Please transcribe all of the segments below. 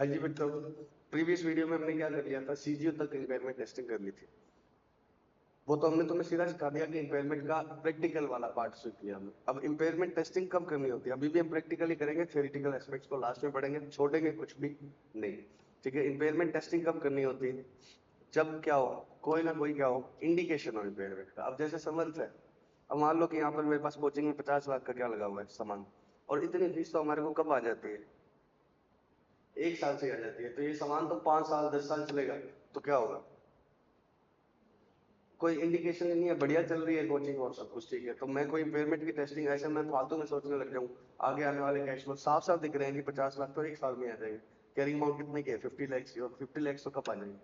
हाँ जी बच्चों, previous video में हमने क्या कर लिया था, सीजीओ तक इम्पेयरमेंट टेस्टिंग कर ली थी। वो तो हमने तुम्हें सीधा सिखा दिया कि इम्पेयरमेंट का प्रैक्टिकल वाला पार्ट सीख लिया हमने। अब इम्पेयरमेंट टेस्टिंग कब करनी होती है? अभी भी हम प्रैक्टिकली करेंगे, थ्योरेटिकल एस्पेक्ट्स को लास्ट में पढ़ेंगे, छोड़ेंगे कुछ भी नहीं। ठीक है, इम्पेयरमेंट टेस्टिंग कब करनी होती है? जब क्या हो, कोई ना कोई क्या हो, इंडिकेशन हो इम्पेयरमेंट का। अब जैसे समर्थ है, अब मान लो कि यहाँ पर मेरे पास कोचिंग में 50 लाख का क्या लगा हुआ है सामान, और इतनी फीस तो हमारे को कब आ जाती है? 1 साल से आ जाती है। तो ये सामान तो 5 साल 10 साल चलेगा, तो क्या होगा? कोई इंडिकेशन नहीं है, बढ़िया चल रही है कोचिंग और सब कुछ ठीक है, तो मैं कोई इम्पेयरमेंट की टेस्टिंग ऐसे मैं फालतू में सोचने लग जाऊँ? आगे आने वाले कैश फ्लो साफ साफ दिख रहे हैं कि 50 लाख तो 1 साल में आ जाएंगे। कैरिंग अमाउंट कितने की है? 50 lakhs की, और 50 lakhs तो कब आ जाएंगे?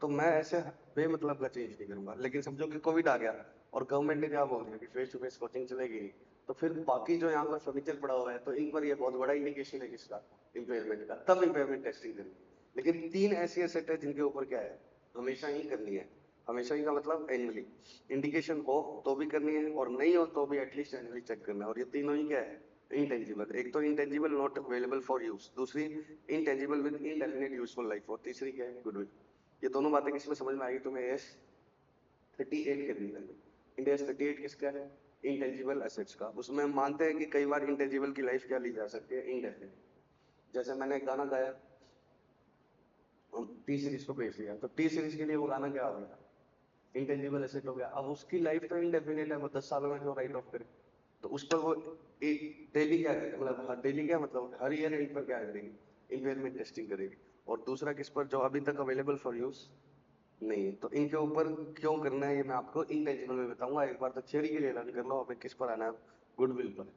तो मैं ऐसे बेमतलब का चेंज नहीं करूंगा। लेकिन समझो कि कोविड आ गया और गवर्नमेंट ने क्या बोल दिया कि फेस टू फेस कोचिंग चलेगी नहीं, तो फिर बाकी जो यहाँ पर फर्नीचर पड़ा हुआ है, तो इन पर ये बहुत बड़ा इंडिकेशन है किसका? इम्पेयरमेंट का। तब इम्पेयरमेंट टेस्टिंग करनी है। लेकिन 3 ऐसी एसेट है जिनके ऊपर क्या है, हमेशा ही करनी है। हमेशा ही का मतलब एनुअली। इंडिकेशन हो तो भी करनी है, और नहीं हो तो भी एटलीस्ट एनुअली चेक करना है। और ये तीनों ही क्या है? इंटेंजिबल। एक तो intangible not available for use, दूसरी intangible with indefinite useful life, और तीसरी क्या है? गुडविल। ये दोनों बातें किसमें समझ में आएगी तुम्हें? एस 38 के अंदर। इंडिया 38 किसका है? इंटेंजिबल एसेट्स का। उसमें हम मानते हैं कि कई बार इंटेंजिबल की लाइफ क्या ली जा सकती है? इंडेफिनिट। जैसे मैंने एक गाना गाया, टी सीरीज को पेश किया, तो टी सीरीज के लिए वो गाना क्या हो गया? इंटेंजिबल एसेट हो गया। अब उसकी लाइफ तो इंडेफिनिट है, वो 10 सालों में जो राइट ऑफ करे, तो उस पर वो डेली क्या है, मतलब डेली क्या मतलब हर ईयर एंड पर क्या करेगी? इम्पेयरमेंट टेस्टिंग करेगी। और दूसरा किस पर? जो अभी तक अवेलेबल फॉर यूज नहीं है। तो इनके ऊपर क्यों करना है ये मैं आपको इंटेंजिबल में बताऊंगा। एक बार तो थियरी के लिए लर्न कर लो। हमें किस पर आना है? गुडविल पर।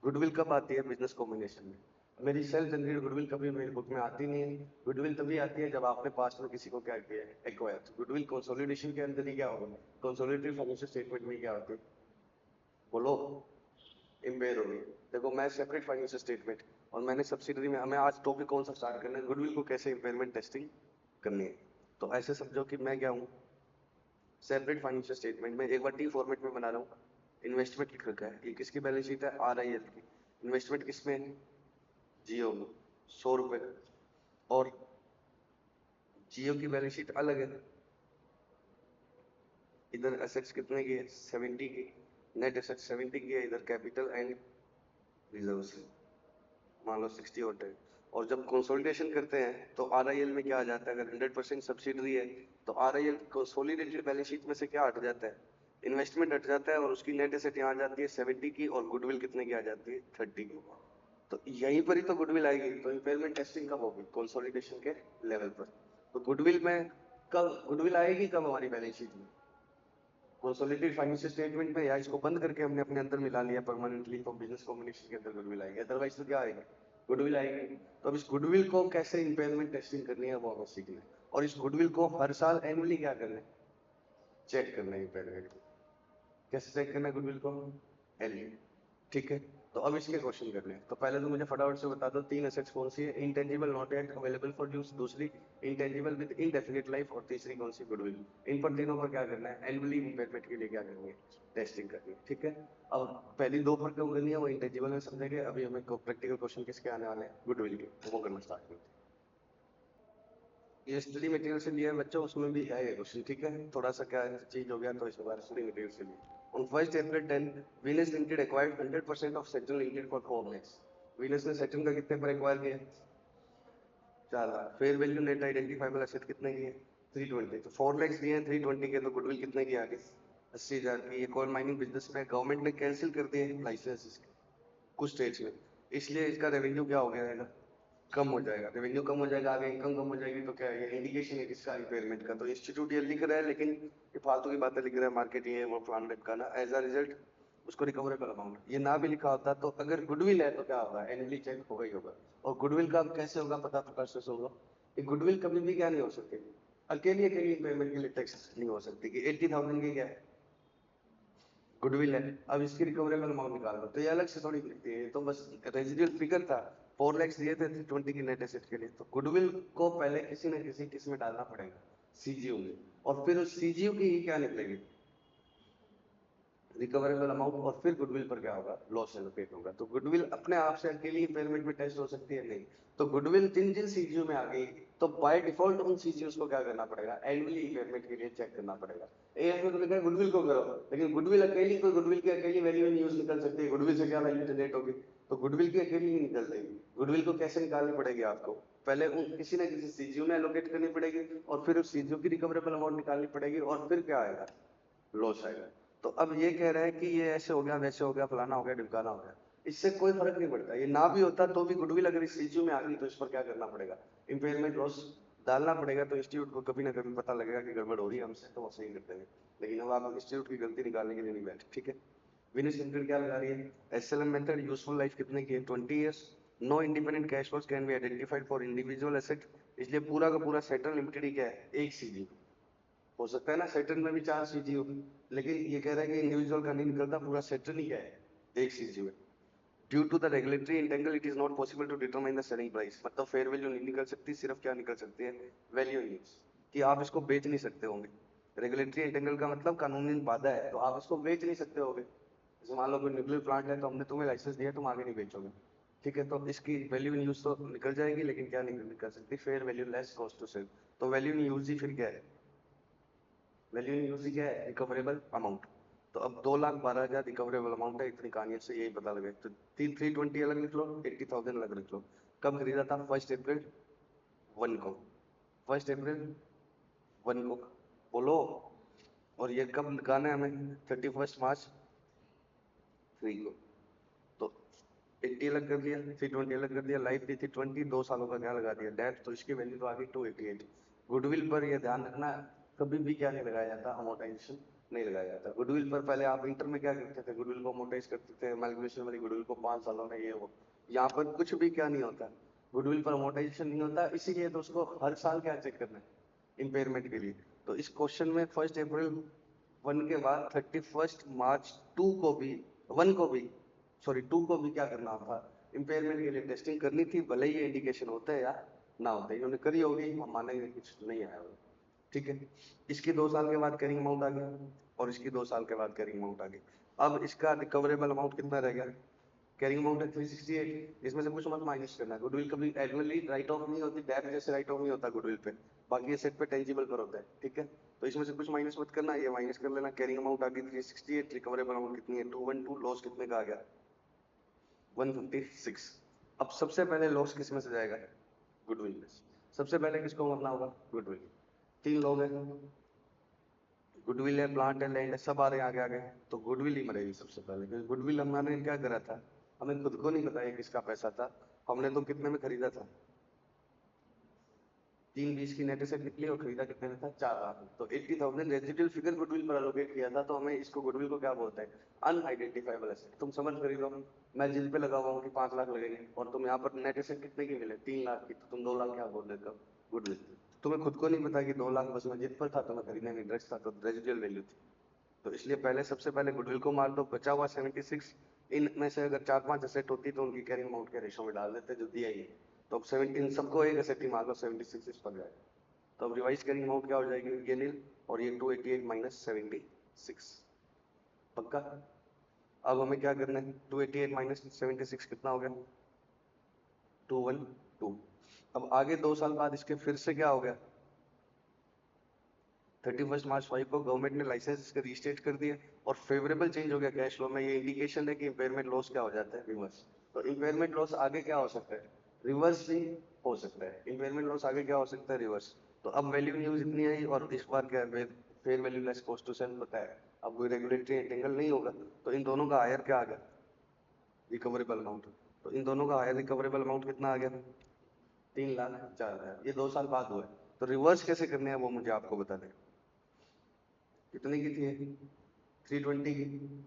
गुडविल कब आती है? बिजनेस कॉम्बिनेशन में। मेरी सेल्फ जनरेटेड गुडविल कभी मेरी बुक में आती नहीं है। गुडविल तभी आती है जब आपने पास्ट में किसी को क्या किया है? एक्वायर। गुडविल कंसोलिडेशन के अंदर ही क्या होगा? कंसोलिडेटेड फाइनेंशियल स्टेटमेंट में क्या होती है? बोलो। इम्पेयर होगी। देखो, मैं सेपरेट फाइनेंशियल स्टेटमेंट, और मैंने सब्सिडरी में, हमें आज टॉपिक कौन सा स्टार्ट करना है? गुडविल को कैसे इम्पेयरमेंट टेस्टिंग करनी है। तो ऐसे समझो कि मैं क्या हूँ, सेपरेट फाइनेंशियल स्टेटमेंट में एक बार टी फॉर्मेट में बना रहा हूँ। इन्वेस्टमेंट लिख रखा है, ये किसकी बैलेंस शीट है? RIL की। इन्वेस्टमेंट किसमें है? जियो में। 100 रुपए। और जियो की बैलेंस शीट अलग है। इधर एसेट्स कितने की है? 70 की। नेट एसेट 70 की है, इधर कैपिटल एंड रिजर्व मान लो 60 होते हैं। और जब कंसोलिडेशन करते हैं तो RIL में क्या आ जाता है? अगर 100% सब्सिडरी है तो RIL कंसोलिडेटेड बैलेंस शीट में से क्या हट जाता है? इन्वेस्टमेंट हट जाता है, और उसकी नेट एसेट यहाँ आ जाती है 70 की, और गुडविल कितने की आ जाती है? 30 की। तो यहीं पर ही तो गुडविल आएगी। तो इम्पेयरमेंट टेस्टिंग कब होगी? कंसोलिडेशन के लेवल पर। तो गुडविल में कब गुडविल आएगी? कब हमारी बैलेंस शीट में? कंसोलिडेटेड फाइनेंशियल स्टेटमेंट में, या इसको बंद करके हमने अपने अंदर मिला लिया परमानेंटली, तो बिजनेस कॉम्बिनेशन के अंदर गुडविल आएगी। अदरवाइज तो क्या आएगी? गुडविल आएगी। तो अब इस गुडविल को कैसे इम्पेयरमेंट टेस्टिंग करनी है वो हमें सीखना है। और इस गुडविल को हर साल एनुअली क्या करना है? चेक करना है इम्पेयरमेंट। कैसे चेक करना है गुडविल को? एनुअली। ठीक है। तो अब इसके क्वेश्चन करने हैं। तो पहले तो मुझे फटाफट से बता दो, 3 एसेट्स कौन सी है? Intangible not yet available for use, दूसरी इंटेंजिबल विद इनडेफिनिट लाइफ, और तीसरी कौन सी? गुडविल। इन पर तीनों पर क्या करना है? एनुअली इम्पेयरमेंट के लिए क्या करनी है? टेस्टिंग करनी है। ठीक है। अब पहली 2 पर क्यों करनी है वो इंटेंजिबल में समझेंगे। अभी हमें प्रैक्टिकल क्वेश्चन किसके आने वाले हैं? गुडविल के, तो वो करना स्टार्ट करते हैं। ये स्टडी मटेरियल से लिया है बच्चों, उसमें भी है ये क्वेश्चन। ठीक है, थोड़ा सा क्या चीज हो गया तो इस बार स्टडी मटेरियल से लिया। On 1st April 10, Venus Limited acquired 100% of Saturn Limited for 4 lakhs. Venus ने Saturn का कितने पर एक्वायर किया? 4 lakh. Fair value net identifiable asset कितने की है? 320। तो 4 lakhs दिए हैं, 320 के, तो गुडविल कितने की आ गई? 80,000 की। ये कोल माइनिंग बिजनेस में गवर्नमेंट ने कैंसिल कर दिए लाइसेंस इसके कुछ स्टेट्स में, इसलिए इसका रेवेन्यू क्या हो गया? कम हो जाएगा। रेवेन्यू कम हो जाएगा, आगे इनकम कम हो जाएगी, तो क्या है? ये इंडिकेशन है किसका? इम्पेयरमेंट का। तो इंस्टीट्यूट ये लिख रहा है, लेकिन ये फालतू की बातें लिख रहा है, मार्केट ये वो प्लान का ना। एज अ रिजल्ट उसको रिकवरेबल अमाउंट, ये ना भी लिखा होता तो अगर गुडविल है तो क्या होगा? एनुअली चेक होगा ही होगा। और गुडविल का कैसे होगा पता? तो प्रोसेस होगा। ये गुडविल कभी भी क्या नहीं हो सकती, अकेली अकेली इम्पेयरमेंट के लिए टैक्स नहीं हो सकती कि 80,000 की क्या है? गुडविल है। अब इसकी रिकवरेबल अमाउंट निकाल लो, तो ये अलग से थोड़ी दिखती है। ये तो बस रेजिडुअल फिगर था। 4 lakhs दिए थे 320 की नेट एसेट के लिए, तो गुडविल को पहले किसी न किसी किस में डालना पड़ेगा? सीजीओ में। और फिर उस सीजीओ की ही क्या निकलेगी? रिकवरेबल अमाउंट और फिर गुडविल पर क्या होगा, लॉस एलोकेट होगा। तो गुडविल अपने आप से अकेली इम्पेयरमेंट में टेस्ट हो सकती है, नहीं। तो गुडविल जिन जिन सीजीओ में आ गई तो बाय डिफॉल्ट उन सीजीओ को क्या करना पड़ेगा, एनुअली इम्पेयरमेंट के लिए चेक करना पड़ेगा। एएफ में तो गुडविल को करो, लेकिन गुडविल अकेली कोई गुडविल की अकेली वैल्यू नहीं यूज निकल सकती है, गुडविल से क्या वैल्यू जनरेट होगी, तो गुडविल की अकेली नहीं निकलती। गुडविल को कैसे निकालनी पड़ेगी आपको, पहले उन किसी ना किसी सीजीओ में एलोकेट करनी पड़ेगी और फिर उस सीजीओ की रिकवरेबल अमाउंट निकालनी पड़ेगी और फिर क्या आएगा, लॉस आएगा। तो अब ये कह रहा है कि ये ऐसे हो गया, वैसे हो गया, फलाना हो गया, ढिमकाना हो गया, इससे कोई फर्क नहीं पड़ता। ये ना भी होता तो भी गुडविल अगर इस इश्यू में आ गई तो इस पर क्या करना पड़ेगा, इम्पेयरमेंट लॉस डालना पड़ेगा। तो इंस्टीट्यूट को कभी ना कभी पता लगेगा कि गड़बड़ हो रही है हमसे, तो वो सही कर देंगे। लेकिन अब आप इंस्टीट्यूट की गलती निकालने के लिए नहीं बैठे, ठीक है। विनिस लिमिटेड क्या लगा रही है, एसएलएम मेथड यूजफुल लाइफ कितने की है, 20 years. No independent cash flows can be identified for individual asset, इसलिए पूरा का पूरा सेटल लिमिटेड ही क्या है, एक सीजी। हो सकता है ना सेटन में भी 4 सीजी हो, लेकिन ये कह रहा है कि इंडिविजुअल का नहीं निकलता, पूरा सेटन ही क्या है, एक सीजी में। Due to the regulatory intangible it is not possible to determine the selling price, मतलब फेयर वैल्यू नहीं निकल सकती, सिर्फ क्या निकल सकती है, वैल्यू यूज, कि आप इसको बेच नहीं सकते होंगे। रेगुलेटरी इंटेंगल का मतलब कानूनी बाधा है, तो आप इसको बेच नहीं सकते होंगे। जैसे मान लो कोई न्यूक्लियर प्लांट है, तो हमने तुम्हें लाइसेंस दिया, तुम आगे नहीं बेचोगे, ठीक है। तो इसकी वैल्यू इन यूज तो निकल जाएगी, लेकिन क्या नहीं निकल सकती, fair value less cost to sell. तो वैल्यू इन यूज ही फिर क्या है, वैल्यू इन यूज क्या है, रिकवरेबल अमाउंट। तो अब 2,12,000 रिकवरेबल अमाउंट है, इतनी कहानियों से यही पता लगे। तो 320 अलग लिख लो, 80,000 अलग लिख लो। कब खरीदा था, 1 अप्रैल 1 को, 1 अप्रैल 1 को बोलो। और ये कब लगाना है हमें, 31 मार्च 3 को। तो 80 अलग कर दिया, 320 अलग कर दिया, लाइफ दी थी 20, 2 सालों का क्या लगा दिया, डेट, तो इसकी वैल्यू तो आ गई 288। गुडविल पर यह ध्यान रखना, कभी भी क्या नहीं लगाया जाता, अमोर्टाइजेशन नहीं लगाया जाता। गुडविल पर पहले आप इंटर में क्या करते थे, गुडविल को अमोर्टाइज करते थे, एमलगेशन वाली गुडविल को 5 सालों में ये वो। यहाँ पर कुछ भी क्या नहीं होता, गुडविल पर अमोर्टाइजेशन नहीं होता, इसीलिए तो उसको हर साल क्या चेक करना है, इम्पेयरमेंट के लिए। तो इस क्वेश्चन में 1 अप्रैल 1 के बाद 31 मार्च 2 को भी, 1 को भी, सॉरी 2 को भी क्या करना था, इम्पेयरमेंट के लिए टेस्टिंग करनी थी, भले ही इंडिकेशन होता है या ना होता है। इन्होंने करी होगी, हम मानेंगे कुछ नहीं आया होगा, ठीक है। इसकी 2 साल के बाद कैरिंग अमाउंट आ गया और इसकी 2 साल के बाद कैरिंग अमाउंट आ गई। अब इसका रिकवरेबल अमाउंट कितना रह गया, कैरिंग अमाउंट है 368, इसमें से कुछ मत माइनस करना। गुडविल कभी एनुअली राइट ऑफ नहीं होती, डेट जैसे राइट ऑफ नहीं होता गुडविल पे, बाकी एसेट पे टेंजिबल पर होता है, ठीक है। तो इसमें से कुछ माइनस मत करना, ये माइनस कर लेना। कैरिंग अमाउंट आ गई 368, रिकवरेबल अमाउंट कितनी है 212, लॉस कितने का आ गया 156। अब सबसे पहले लॉस किस में से जाएगा, गुडविल में। सबसे पहले किसको मरना होगा, गुडविल। 3 लोग हैं, गुडविल है, प्लांट है, लैंड है, सब आ रहे हैं आगे आगे, तो गुडविल ही मरेगी सबसे पहले, क्योंकि गुडविल हमने क्या करा था, हमें खुद को नहीं पता है किसका पैसा था, हमने तो कितने में खरीदा था, 320 की नेट एसेट निकली और खरीदा कितने में था, 4 लाख। तो 80,000 रेजिडुअल फिगर गुडविल पर एलोकेट किया था, तो हमें इसको गुडविल को क्या बोलते हैं, अनआइडेंटिफाइबल एसेट। तुम समझ खरीदो, मैं जिन पे लगा हुआ हूँ कि 5 लाख लगेंगे और तुम यहाँ पर नेट एसेट कितने की मिले, 3 लाख की, तो तुम 2 लाख क्या बोल देते हो, गुडविल। तुम्हें खुद को नहीं पता कि 2 लाख बस में जित पर था, तो मैं खरीदने में इंटरेस्ट था, तो रेजिडुअल वैल्यू थी। तो इसलिए पहले सबसे पहले गुडविल को मार दो, बचा हुआ 76, इनमें से अगर 4-5 एसेट होती तो उनकी कैरिंग अमाउंट के रेशो में डाल देते, जो दिया ही है। तो अब 17 सबको एक एसेट ही मार लो, 76 इस पर जाएगा। तो अब रिवाइज कैरिंग अमाउंट क्या हो जाएगी, ये नील और ये 288 माइनस 76, पक्का। अब हमें क्या करना है, 288 माइनस 76 कितना हो गया, 212। अब आगे 2 साल बाद इसके फिर से क्या हो गया, 31 मार्च 5 को गवर्नमेंट ने लाइसेंस इसके रजिस्ट्रेट कर दिए और फेवरेबल चेंज हो गया कैश फ्लो में। ये इंडिकेशन है कि इंपेयरमेंट लॉस क्या हो जाता है, रिवर्स। तो इंपेयरमेंट लॉस आगे क्या हो सकता है, रिवर्स भी हो सकता है। इंपेयरमेंट लॉस आगे क्या हो सकता है, रिवर्स। तो अब वैल्यू न्यूज इतनी आई और इस बार क्या है, fair value less cost to sell होता है। अब कोई रेगुलेटरी एंगल नहीं होगा, तो इन दोनों का हायर क्या आ गया, रिकवरेबल अमाउंट। तो इन दोनों का हायर रिकवरेबल अमाउंट कितना आ गया, 3,04,000। ये 2 साल बाद हुआ है। तो रिवर्स कैसे करने हैं वो मुझे आपको बता दें। कितने की थी, 320 की,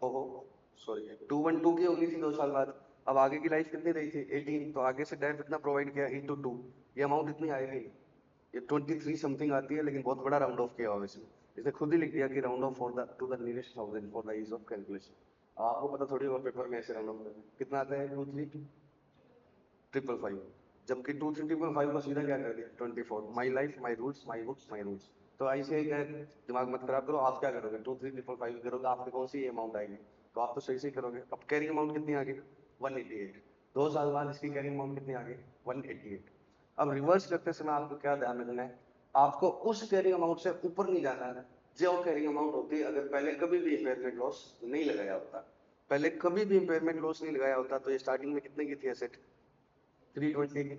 ओहो सॉरी 212 की होगी थी 2 साल बाद। अब आगे की लाइफ कितनी रही थी, 18, तो आगे से डेट इतना प्रोवाइड किया इंटू 2, ये अमाउंट इतनी आएगी, ये 23 समथिंग आती है, लेकिन बहुत बड़ा राउंड ऑफ किया हुआ इसमें। इसने खुद ही लिख दिया कि round off for the to the nearest thousand for the ease of calculation. आपको पता थोड़ी होगा पेपर में ऐसे राउंड ऑफ करना कितना आता है, 23,555, जबकि 23,555 को सीधा क्या कर दिया 24, my life my rules my books my rules. तो ऐसे ही दिमाग मत खराब करो। आप क्या करोगे, 2 3 5 करोगे, आपके कौन सी अमाउंट आएगी, तो आप तो सही से करोगे। अब कैरिंग अमाउंट कितनी आ गई, 188। 2 साल बाद इसकी कैरिंग अमाउंट कितनी आ गई, 188। अब रिवर्स करते समय आपको क्या ध्यान रखना है, आपको उस कैरिंग अमाउंट से ऊपर नहीं जाना है जो कैरिंग अमाउंट होती है अगर पहले कभी भी इम्पेयरमेंट लॉस नहीं लगाया होता। पहले कभी भी इम्पेयरमेंट लॉस नहीं लगाया होता तो ये स्टार्टिंग में कितने की थी एसेट, 320 की।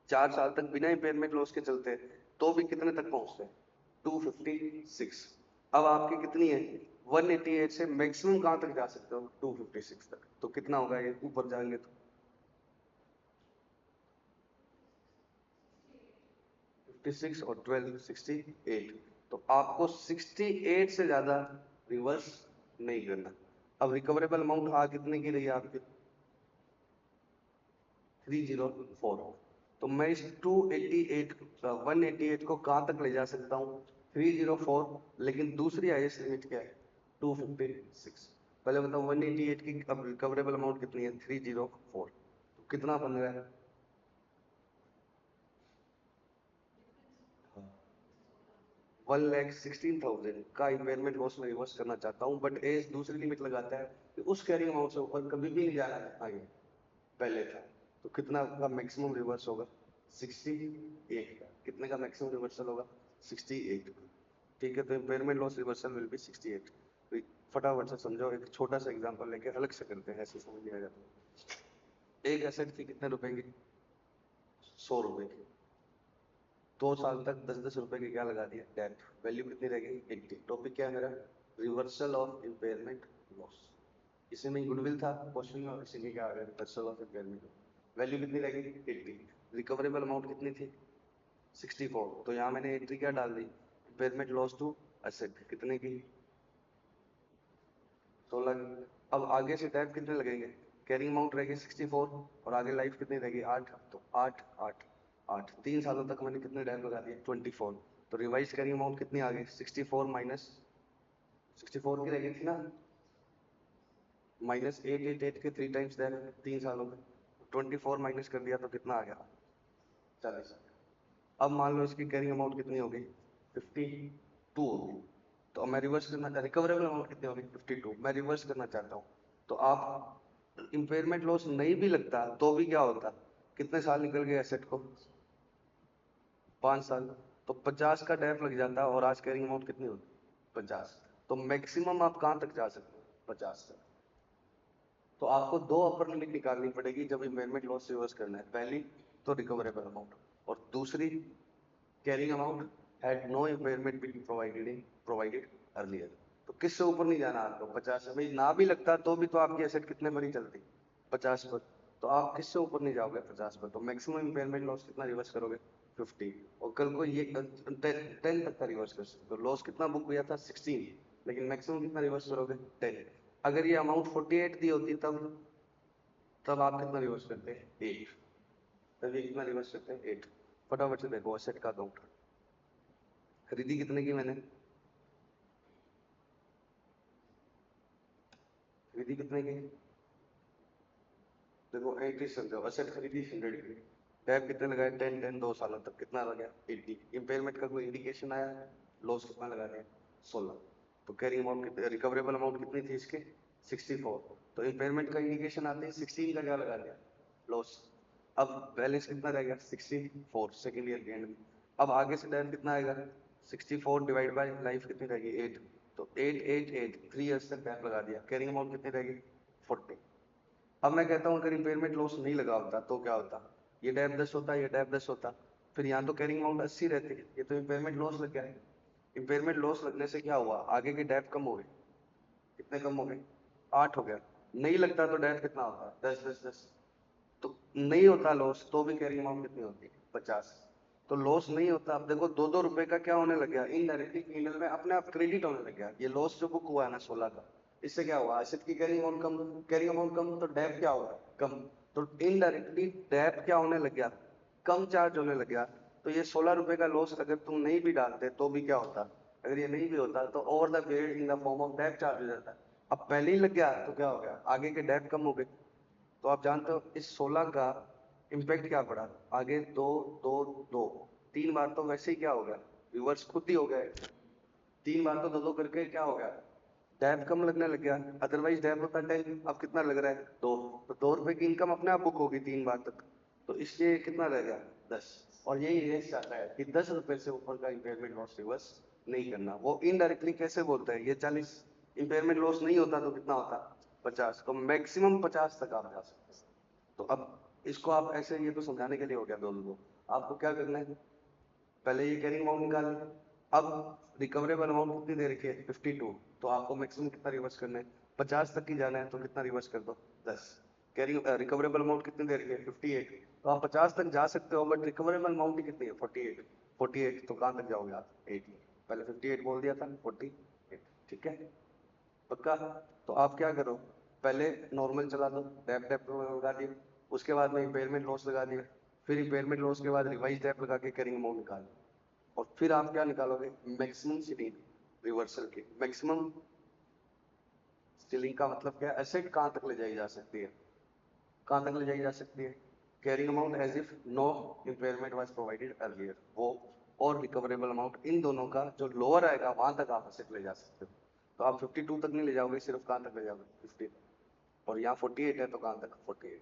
4 साल तक बिना इम्पेयरमेंट लॉस के चलते तो भी कितने तक पहुंचते हैं, 256। अब आपकी कितनी है, 188 से मैक्सिमम कहां तक जा सकते हो, 256 तक। तो कितना होगा ये ऊपर जाएंगे तो 56 और 12 68। तो आपको 68 से ज्यादा रिवर्स नहीं करना। अब रिकवरेबल अमाउंट आ कितने की रही है आपकी, 304। तो मैं इस 188 को कहां तक ले जा सकता हूँ, 304। लेकिन दूसरी हाईएस्ट लिमिट क्या है, 256। पहले बताओ 188 की अब रिकवरेबल अमाउंट कितनी है, 304। तो कितना बन रहा है, 1,16,000 का इम्पेयरमेंट लॉस में रिवर्स करना चाहता हूँ। बट एज दूसरी लिमिट लगाता है कि उस कैरिंग अमाउंट से ऊपर कभी भी नहीं जाना है आगे, पहले था। तो कितना का मैक्सिमम रिवर्स होगा, 68 का। कितने का मैक्सिमम रिवर्सल होगा, 68। ठीक है, तो impairment loss reversal will be 68। तो फटाफट से समझो, एक छोटा सा एग्जांपल लेके अलग से करते हैं, ऐसे समझ लिया जाता है। एक एसेट थी कितने रुपए की, 100 रुपए की। 2 साल तक 10-10 रुपए के क्या लगा दिया, डेट। वैल्यू कितनी रह गई, 80। टॉपिक क्या है मेरा, रिवर्सल ऑफ इम्पेयरमेंट लॉस। इसी में गुडविल था क्वेश्चन में, और इसी में क्या आ गया, रिवर्सल ऑफ इम्पेयरमेंट। वैल्यू कितनी रह गई, 80। रिकवरेबल अमाउंट कितनी थी, 64। तो यहाँ मैंने एंट्री क्या डाल दी, इम्पेयरमेंट लॉस टू एसेट, कितने की, 16 की। अब आगे से टाइप कितने लगेंगे, कैरिंग अमाउंट रहेगी 64 और आगे लाइफ कितनी रहेगी, 8। तो 8 8 8, 3 सालों तक मैंने कितने टाइप लगा दिए, 24। तो रिवाइज कैरिंग अमाउंट कितनी आ गई, 64 माइनस 64 की रहेगी थी ना, माइनस 888 के 3 टाइम्स दैट 3 सालों में। 24 माइनस कर दिया तो कितना आ गया, 40। अब मान लो इसकी कैरिंग अमाउंट कितनी हो गई, 52 हो गई। तो अब मैं रिवर्स करना चाहता, रिकवरेबल अमाउंट कितनी होगी, 52। मैं रिवर्स करना चाहता हूँ। तो आप इंपेयरमेंट लॉस नहीं भी लगता तो भी क्या होता, कितने साल निकल गए एसेट को, 5 साल। तो 50 का डेप लग जाता और आज कैरिंग अमाउंट कितनी होती, 50। तो मैक्सिमम आप कहां तक जा सकते हो, 50 तक। तो आपको दो अपर लिमिट निकालनी पड़ेगी जब इम्पेयरमेंट लॉस रिवर्स करना है। पहली तो रिकवरेबल अमाउंट, और दूसरी carrying amount had no impairment been provided earlier. तो किससे ऊपर नहीं जाना आपको, 50 से। भाई ना भी लगता तो भी तो आपकी एसेट कितने पर ही चलती, 50 पर। तो आप किससे ऊपर नहीं जाओगे, 50 पर। तो मैक्सिमम इम्पेयरमेंट लॉस कितना रिवर्स करोगे, 50। और कल को ये 10 तक का रिवर्स कर सकते हो। लॉस कितना बुक हुआ था, 16, लेकिन मैक्सिमम कितना रिवर्स करोगे, 10। अगर ये अमाउंट 48 दी होती तब तब आप कितना रिवर्स करते हैं, 8। तब ये कितना रिवर्स करते हैं, 8। फटाफट से देखो एसेट का अकाउंट। खरीदी कितने की मैंने, खरीदी कितने की, देखो एंट्री समझो, एसेट खरीदी 100 की, टैब कितने लगाए, 10 10, 2 सालों तक कितना लगा, 80। इम्पेयरमेंट का कोई इंडिकेशन आया, लॉस कितना लगा दिया, 16। तो कैरिंग अमाउंट, रिकवरेबल अमाउंट कितनी थी इसकी, 64। तो इम्पेयरमेंट का इंडिकेशन आते ही 16 का क्या लगा दिया, लॉस। अब बैलेंस कितना रह गया, 64 सेकेंड ईयर के एंड में। अब आगे से टैब कितना आएगा, 64 डिवाइड बाई लाइफ कितनी रहेगी, 8। तो 8 8 8, 3 ईयर्स तक टैब लगा दिया। कैरिंग अमाउंट कितनी रहेगी, 40। अब मैं कहता हूँ अगर इम्पेयरमेंट लॉस नहीं लगा होता तो क्या होता, ये डैप 10 होता, ये डैप 10 होता, फिर यहाँ तो कैरिंग अमाउंट 80 रहती। ये तो इम्पेयरमेंट लॉस लग गया है। इम्पेयरमेंट लॉस लगने से क्या हुआ, आगे के डैप कम हो गए, कितने कम हो गए, 8 हो गया। नहीं लगता तो डैप कितना होता, 10 10 10। तो नहीं होता लॉस तो भी कैरिंग अमाउंट कितनी होती है, 50। तो लॉस नहीं होता। अब देखो 2-2 रुपए का क्या होने लग गया, इनडायरेक्टली P&L में अपने आप क्रेडिट होने लग गया। ये लॉस जो बुक हुआ है ना 16 का, इससे क्या हुआ, एसेट की कैरिंग अमाउंट कम, कैरिंग अमाउंट कम तो डेप क्या होगा, कम। तो इनडायरेक्टली डेप क्या होने लग गया, कम चार्ज होने लग गया। तो ये 16 रुपए का लॉस अगर तुम नहीं भी डालते तो भी क्या होता, अगर ये नहीं भी होता तो over the period in the form of dep charge हो जाता। अब पहले ही लग गया तो क्या हो गया, आगे के डेप कम हो गए। तो आप जानते हो इस 16 का इम्पैक्ट क्या पड़ा, आगे 2 2 2, 3 बार तो वैसे ही क्या हो गया, रिवर्स खुद ही हो गया है। 3 बार तो 2-2 करके क्या हो गया, डैब कम लगने लग गया। अदरवाइज डैब होता 10, अब कितना लग रहा है 2, तो 2 रुपए की इनकम अपने आप बुक होगी 3 बार तक, तो इसलिए कितना रह गया 10। और यही रेस चाहता है कि 10 रुपए से ऊपर का इम्पेयरमेंट लॉस रिवर्स नहीं करना। वो इनडायरेक्टली कैसे बोलता है, ये 40 इम्पेयरमेंट लॉस नहीं होता तो कितना होता 50, तो मैक्सिमम 50 तक आप जा सकते हैं। तो अब इसको आप ऐसे, ये तो समझाने के लिए हो गया दोनों को। आपको क्या करना है, पहले ये कैरिंग अमाउंट निकाल लें। अब रिकवरेबल अमाउंट कितनी दे रखी है 52, तो आपको मैक्सिमम कितना रिवर्स करना है, 50 तक ही जाना है, तो कितना रिवर्स कर दो 10। कैरिंग रिकवरेबल अमाउंट कितनी दे रखी है 58, तो आप 50 तक जा सकते हो, बट रिकवरेबल अमाउंट ही कितनी है 48। 48 तो कहाँ तक जाओगे आप 8, पहले 58 बोल दिया था 48, ठीक है पक्का। तो आप क्या करो, पहले नॉर्मल चला दो, डेप डेप लगा दिए, उसके बाद में इम्पेयरमेंट लॉस लगा दिया, फिर इम्पेयरमेंट लॉस के बाद रिवाइज डेप लगा के कैरिंग अमाउंट निकाल, और फिर आप क्या निकालोगे, मैक्सिमम सीलिंग रिवर्सल की। मैक्सिमम सीलिंग का मतलब क्या है, एसेट कहाँ तक ले जाई जा सकती है, कहाँ तक ले जाई जा सकती है, carrying amount as if no impairment was provided earlier, वो और रिकवरेबल अमाउंट इन दोनों का जो लोअर आएगा वहां तक आप एसेट ले जा सकते हो। तो आप 52 तक नहीं ले जाओगे, सिर्फ कहाँ तक ले जाओगे 50, और यहाँ 48 है तो कहाँ तक 48।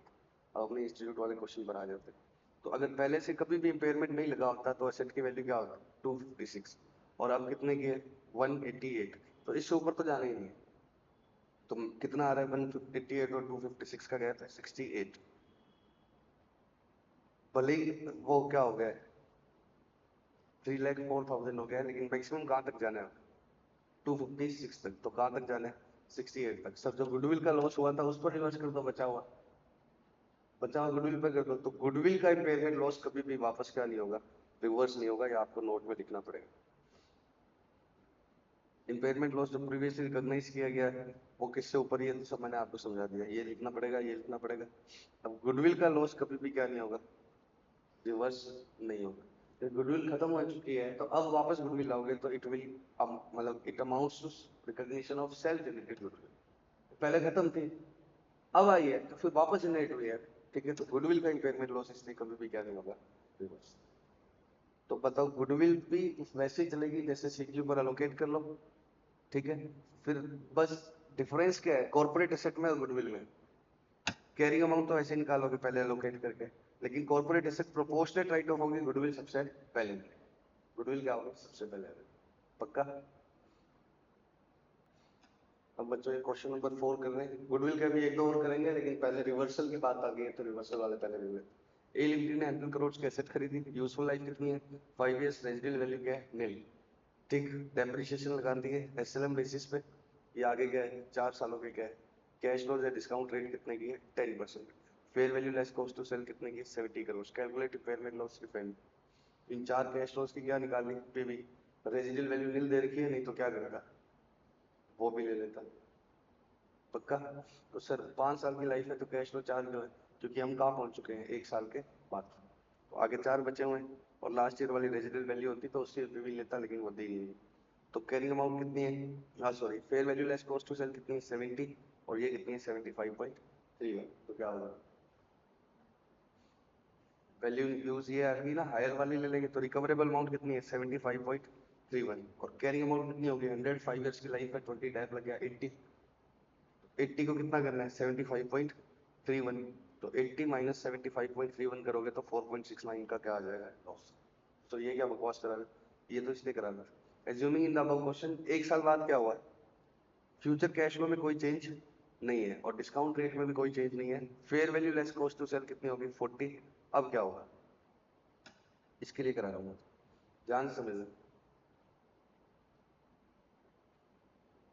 अब अपने इंस्टीट्यूट वाले क्वेश्चन पर आ जाते हैं। तो अगर पहले से कभी भी इम्पेयरमेंट नहीं लगा होता तो एसेट की वैल्यू क्या होता 256, और अब कितने की है 188, तो इससे ऊपर तो जाना ही नहीं है। तो कितना आ रहा है 188 और 256 का गैप है 68, भले ही वो क्या हो गया 3,04,000 हो गया, लेकिन मैक्सिमम कहाँ तक जाना है 256 तक, तो कहाँ तक जाना है 68 तक। सर जो गुडविल का लॉस हुआ था उस पर रिवर्स कर दो, बचा हुआ गुडविल पे कर दो, तो गुडविल का इम्पेयरमेंट लॉस कभी भी वापस क्या नहीं होगा, रिवर्स नहीं होगा, या आपको नोट में लिखना पड़ेगा। इम्पेयरमेंट लॉस जो प्रीवियसली रिकॉग्नाइज किया गया है वो किससे ऊपर ही है, तो सब मैंने आपको समझा दिया, ये लिखना पड़ेगा, ये लिखना पड़ेगा। अब गुडविल का लॉस कभी भी क्या नहीं होगा, रिवर्स नहीं होगा। तो गुडविल खत्म हो चुकी है, तो अब वापस गुडविल लाओगे तो इट विल मतलब it amounts to recognition of self generated goodwill. पहले खत्म थी, अब आई है, तो फिर वापस जनरेट हुई है, ठीक है। तो गुडविल का इम्पेयरमेंट लॉस इसलिए कभी भी क्या नहीं होगा, रिवर्स। तो बताओ गुडविल भी वैसे ही चलेगी जैसे सीक्यू पर अलोकेट कर लो, ठीक है। फिर बस डिफरेंस क्या है कॉर्पोरेट एसेट में और गुडविल में, कैरिंग अमाउंट तो ऐसे निकालोगे पहले अलोकेट करके, लेकिन corporate asset proportionate right of होगी, गुडविल सबसे पहले, गुडविल क्या होगी सबसे पहले, पक्का। अब बच्चों ये क्वेश्चन नंबर 4 कर रहे हैं, गुडविल का भी एक दो और करेंगे, लेकिन पहले रिवर्सल की बात आ गई है तो रिवर्सल वाले पहले रिवर्सल। ए लिमिटेड ने 100 करोड़ की एसेट खरीदी, यूजफुल लाइफ कितनी है 5 इयर्स, रेजिडुअल वैल्यू क्या है नील, ठीक। डेप्रिसिएशन लगा दी है एसएलएम बेसिस पे, ये आगे क्या है 4 सालों के क्या है, कैश फ्लो या डिस्काउंट रेट कितने की है 10%, fair value less cost to sell कितने की 70 करोड़, कैलकुलेट इम्पेयरमेंट लॉस की फैमिली। इन 4 कैश फ्लोज की क्या निकालनी पीवी, रेजिडुअल वैल्यू नील दे रखी है, नहीं तो क्या करेगा वो भी ले लेता, पक्का। तो सर 5 साल की लाइफ है तो कैश फ्लो 4 क्यों है, क्योंकि हम कहाँ पहुंच चुके हैं 1 साल के बाद, तो आगे 4 बचे हुए हैं, और लास्ट ईयर वाली रेजिडुअल वैल्यू होती तो उससे भी लेता, लेकिन वो दी नहीं। तो कैरिंग अमाउंट कितनी है, हाँ sorry fair value less cost to sell कितनी है 70, और ये कितनी है 75.31, तो क्या होगा वैल्यू यूज ये आ गई ना, हायर वाली ले लेंगे, तो रिकवरेबल अमाउंट कितनी है 75.31, और कैरिंग अमाउंट कितनी होगी 100, 5 इयर्स की लाइफ है 20 टैप लग गया 80, 80 को कितना करना है 75.31, तो 80 माइनस 75.31 करोगे तो 4.69 का क्या आ जाएगा लॉस। तो ये क्या बकवास करा रहे, ये तो इसलिए करा रहा। Assuming in the above question, 1 साल बाद क्या हुआ, फ्यूचर कैश फ्लो में कोई चेंज नहीं है, और डिस्काउंट रेट में भी कोई चेंज नहीं है, fair value less cost to sell कितनी होगी 40, अब क्या होगा, इसके लिए करा रहा हूँ, ध्यान से समझना।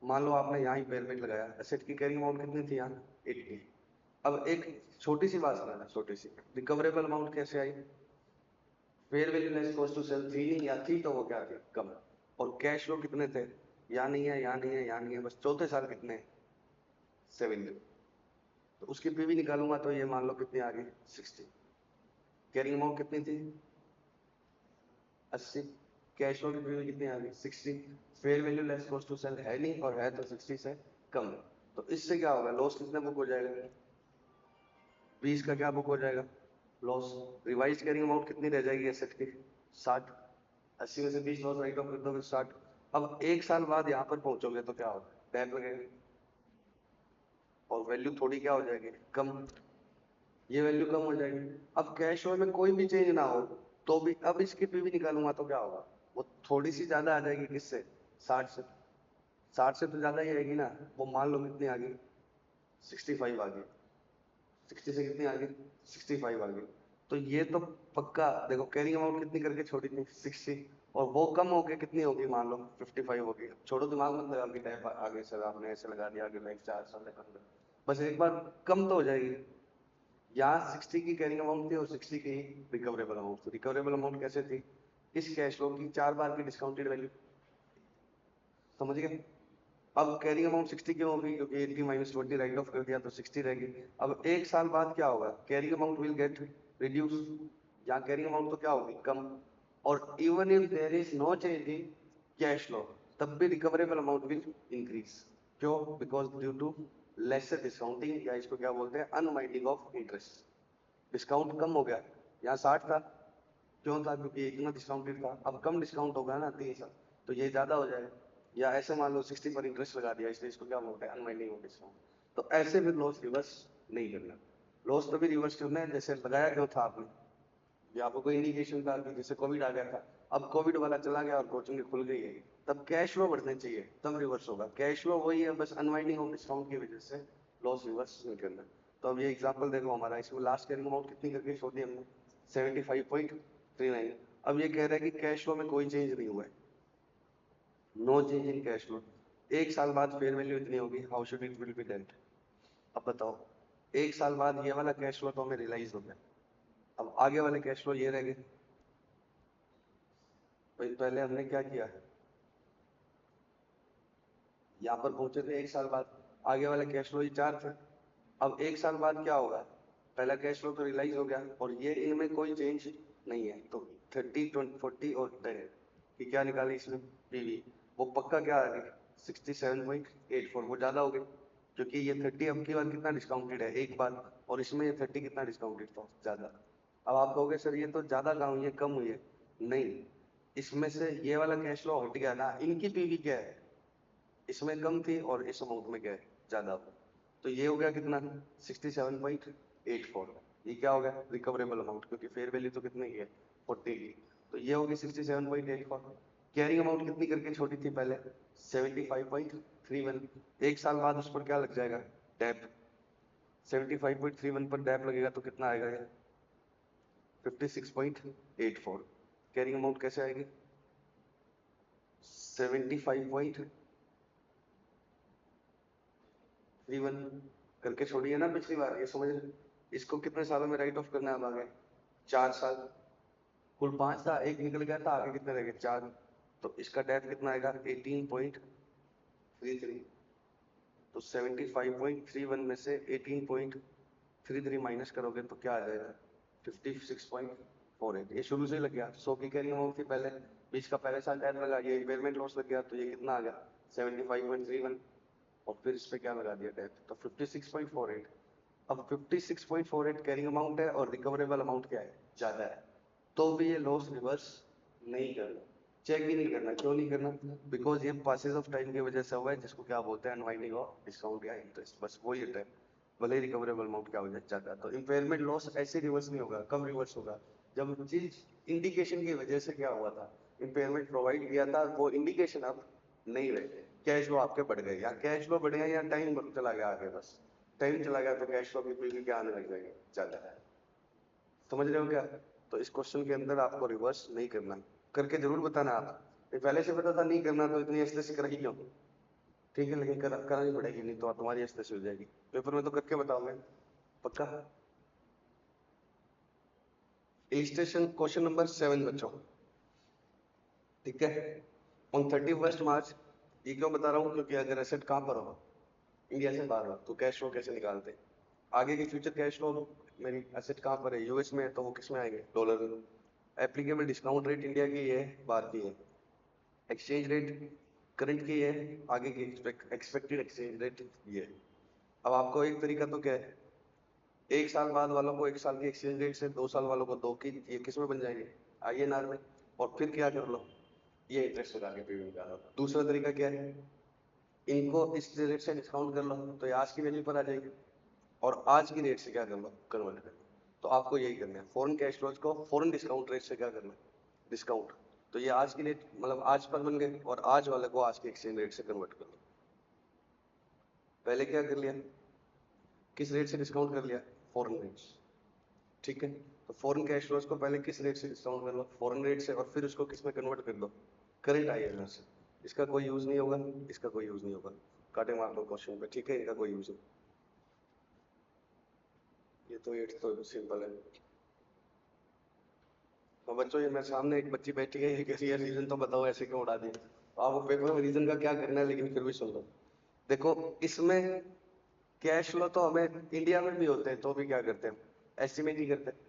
मान लो आपने यहाँ इम्पेयरमेंट लगाया, एसेट की कैरिंग अमाउंट कितनी थी यहाँ 80, अब एक छोटी सी बात समझना, छोटी सी, रिकवरेबल अमाउंट कैसे आई, fair value less cost to sell थी नहीं, या थी तो वो क्या थी कम, और कैश फ्लो कितने थे, यहाँ नहीं है, यहाँ नहीं है, यहाँ नहीं है, बस चौथे साल कितने 70, तो उसकी पीवी निकालूंगा तो ये मान लो कितनी आ गई 60, कैरिंग अमाउंट कितनी थी 80, कैश फ्लो की पीवी कितनी आ गई 60, fair value less cost to sell है नहीं, और है तो 60 से कम, तो इससे क्या होगा लॉस कितने बुक हो जाएगा 20 का क्या बुक हो जाएगा लॉस, रिवाइज कैरिंग अमाउंट कितनी रह जाएगी एसेट की 60, 80 में से 20 लॉस राइट ऑफ कर दो, फिर 60। अब 1 साल बाद यहाँ पर पहुंचोगे तो क्या होगा, टैप लगेगा और वैल्यू थोड़ी क्या हो जाएगी, कम। ये वैल्यू कम हो जाएगी। अब कैश फ्लो में कोई भी चेंज ना हो तो भी, अब इसकी पीवी निकालूंगा तो क्या होगा, वो थोड़ी सी ज्यादा आ जाएगी, किससे, 60 से। 60 से तो ज्यादा ही आएगी ना। वो मान लो कितनी आ गई, 65 आ गई। 60 से कितनी आ गई, 65 आ गई। तो ये तो पक्का देखो, कैरिंग अमाउंट कितनी करके छोड़ी थी, 60, और वो कम हो गई, कितनी होगी, मान लो 55 हो गई। छोड़ो, दिमाग मत लगा कि टाइप आगे से आपने ऐसे लगा दिया, आगे नेक्स्ट 4 साल तक अंदर, बस एक बार कम तो हो जाएगी। यहाँ 60 की कैरिंग अमाउंट थी और 60 की रिकवरेबल अमाउंट थी। रिकवरेबल अमाउंट कैसे थी, इस कैश फ्लो की 4 बार की डिस्काउंटेड वैल्यू, समझ गए। अब कैरिंग अमाउंट 60 क्यों होगी, क्योंकि 80 माइनस 20 राइट ऑफ कर दिया तो 60 रहेगी। अब 1 साल बाद क्या होगा, carrying amount will get reduce. यहाँ कैरिंग अमाउंट तो क्या होगी, कम। और even if there is no change in cash flow, तब भी रिकवरेबल अमाउंट विल इंक्रीज। क्यों, because due to lesser discounting, या इसको क्या बोलते हैं, अनवाइंडिंग ऑफ इंटरेस्ट। डिस्काउंट कम हो गया, यहाँ 60 था, क्यों था, क्योंकि इतना डिस्काउंटेड था। अब कम डिस्काउंट होगा ना 3 साल, तो ये ज्यादा हो जाएगा। या ऐसे मान लो 60 पर इंटरेस्ट लगा दिया, इसलिए इसको क्या बोलते हैं, अनवाइंडिंग ऑफ डिस्काउंट। तो ऐसे भी लॉस रिवर्स नहीं करना। लॉस तभी रिवर्स करना है जैसे लगाया क्यों था आपने, ये आपको कोई इंडिकेशन था कि जैसे कोविड आ गया था, अब कोविड वाला चला गया और कोचिंग खुल गई है, तब कैश फ्लो बढ़ने चाहिए, तब रिवर्स होगा। कैश फ्लो वही है, बस अनवाइंडिंग ऑफ डिस्काउंट की वजह से लॉस रिवर्स नहीं करना। तो अब ये एग्जांपल देखो हमारा, इसमें लास्ट कैरिंग अमाउंट कितनी करके छोड़ दी हमने, 75.39। अब ये कह रहा है कि कैश फ्लो में कोई चेंज नहीं हुआ है, no change in cash flow. 1 साल बाद फेयर वैल्यू इतनी होगी, how should it will be date. अब बताओ, 1 साल बाद ये वाला कैश फ्लो तो हमें रियलाइज हो गया, अब आगे वाले कैश फ्लो ये रह गए। भाई पहले हमने क्या किया, यहाँ पर पहुंचे थे 1 साल बाद, आगे वाले कैश फ्लो ही 4 थे। अब 1 साल बाद क्या होगा, पहला कैश फ्लो तो रियलाइज हो गया और ये इनमें कोई चेंज नहीं है, तो 30, 20, 40 और 10 की क्या निकाली इसमें, पीवी, वो पक्का क्या आ गई, 67.84। वो ज्यादा हो गई, क्योंकि ये 30 अब की बार कितना डिस्काउंटेड है, एक बार, और इसमें ये 30 कितना डिस्काउंटेड था, ज्यादा। अब आप कहोगे सर ये तो ज्यादा कहाँ हुई है, कम हुई है। नहीं, इसमें से ये वाला कैश फ्लो हट गया ना, इनकी पीवी क्या है, इसमें कम थी और इस अमाउंट में क्या है, ज्यादा। तो ये हो गया कितना, 67.84। ये क्या हो गया, रिकवरेबल अमाउंट, क्योंकि फेयर वैल्यू तो कितने की है, 40 की। तो ये होगी 67.84। कैरिंग अमाउंट कितनी करके छोटी थी पहले, 75.31। 1 साल बाद उस पर क्या लग जाएगा, टैप। 75.31 पर टैप लगेगा तो कितना आएगा ये, 56.84। कैरिंग अमाउंट कैसे आएगी, 75.31 करके छोड़ी है ना पिछली बार, ये समझ। इसको कितने सालों में राइट ऑफ करना है अब आगे, 4 साल। कुल 5 था, एक निकल गया था, आगे कितने रह गए, 4। तो इसका डेप्थ कितना आएगा, 18.33। तो 75.31 में से 18.33 माइनस करोगे तो क्या आ जाएगा, 56.48। ये शुरू से ही लग गया, 100 की कैरिंग अमाउंट थी पहले, 20 का पहले साल डेथ लगा, ये इम्पेयरमेंट लॉस लग गया, तो ये कितना आ गया, 75.31। और फिर इस पे क्या लगा दिया डेथ, तो 56.48। अब 56.48 कैरिंग अमाउंट है और रिकवरेबल अमाउंट क्या है, ज्यादा है, तो भी ये लॉस रिवर्स नहीं करना, चेक भी नहीं करना। क्यों नहीं करना, बिकॉज ये पासेज ऑफ टाइम की वजह से हुआ है, जिसको क्या बोलते हैं, अनवाइंडिंग ऑफ डिस्काउंट या इंटरेस्ट, बस वही है टाइम। भले ही रिकवरेबल अमाउंट क्या हो जाता है। तो इम्पेयरमेंट लॉस ऐसे रिवर्स नहीं होगा, कब रिवर्स होगा, जब चीज इंडिकेशन की वजह से क्या हुआ था, इम्पेयरमेंट प्रोवाइड किया था, वो इंडिकेशन अब नहीं रहे, कैश फ्लो आपके बढ़ गए, या कैश फ्लो बढ़ गया या टाइम चला गया आगे, बस टाइम चला गया तो कैश फ्लो की क्या आने लग जाएगी, ज्यादा है। समझ रहे हो क्या। तो इस क्वेश्चन के अंदर आपको रिवर्स नहीं करना, करके जरूर बताना आप। ये पहले से पता था नहीं करना तो इतनी ऐसे से कराई क्यों, ठीक है, लेकिन करानी पड़ेगी, नहीं तो तुम्हारी ऐसे से हो जाएगी। पेपर में तो करके बताओगे पक्का। इलिस्ट्रेशन क्वेश्चन नंबर 7 बच्चों, ठीक है। ऑन 31 मार्च, ये क्यों बता रहा हूँ, क्योंकि अगर एसेट कहाँ पर हो, इंडिया से बाहर हो, तो कैश फ्लो कैसे निकालते हैं, आगे के फ्यूचर कैश फ्लो, मेरी एसेट कहाँ पर है, यूएस में है, तो वो किस में आएंगे, डॉलर में। एप्लीकेबल डिस्काउंट रेट इंडिया की है, बाहर की है। एक्सचेंज रेट करंट की है, आगे की एक्सपेक्टेड एक्सचेंज रेट ये है। अब आपको एक तरीका तो क्या है, 1 साल बाद वालों को 1 साल की एक्सचेंज रेट से, 2 साल वालों को 2 की, ये किस में बन जाएंगे, आईएनआर में। और फिर क्या कर लो, ये इंटरेस्ट लगा के पीवी निकालो। दूसरा तरीका क्या है, इनको इस रेट से डिस्काउंट कर लो तो ये आज की वैल्यू पर आ जाएगी, और आज की रेट से क्या कर लो, कन्वर्ट कर लो। तो आपको यही करना है, फॉरेन कैश फ्लोज को फॉरेन डिस्काउंट रेट से क्या करना है, डिस्काउंट। तो ये आज की रेट मतलब आज पर बन गए, और आज वाले को आज के एक्सचेंज रेट से कन्वर्ट कर लो। पहले क्या कर लिया, किस रेट से डिस्काउंट कर लिया, फॉरेन रेट, ठीक है। तो फॉरेन कैश फ्लोज को पहले किस रेट से डिस्काउंट कर लो, फॉरेन रेट से, और फिर उसको किस में कन्वर्ट कर दो, करंट आईएनआर से। इसका कोई यूज नहीं होगा, इसका कोई यूज नहीं होगा, काटे मार दो क्वेश्चन पे, ठीक है, इनका कोई यूज नहीं। ये तो 8 तो सिंपल है। और बच्चों, ये मेरे सामने एक बच्ची बैठी है, ये कह रही है रीजन तो बताओ ऐसे क्यों उड़ा दिए। आपको पेपर में रीजन का क्या करना है, लेकिन फिर भी सुन लो। देखो, इसमें कैश फ्लो तो हमें इंडिया में भी होते हैं, तो भी क्या करते हैं, एस्टिमेट ही करते हैं।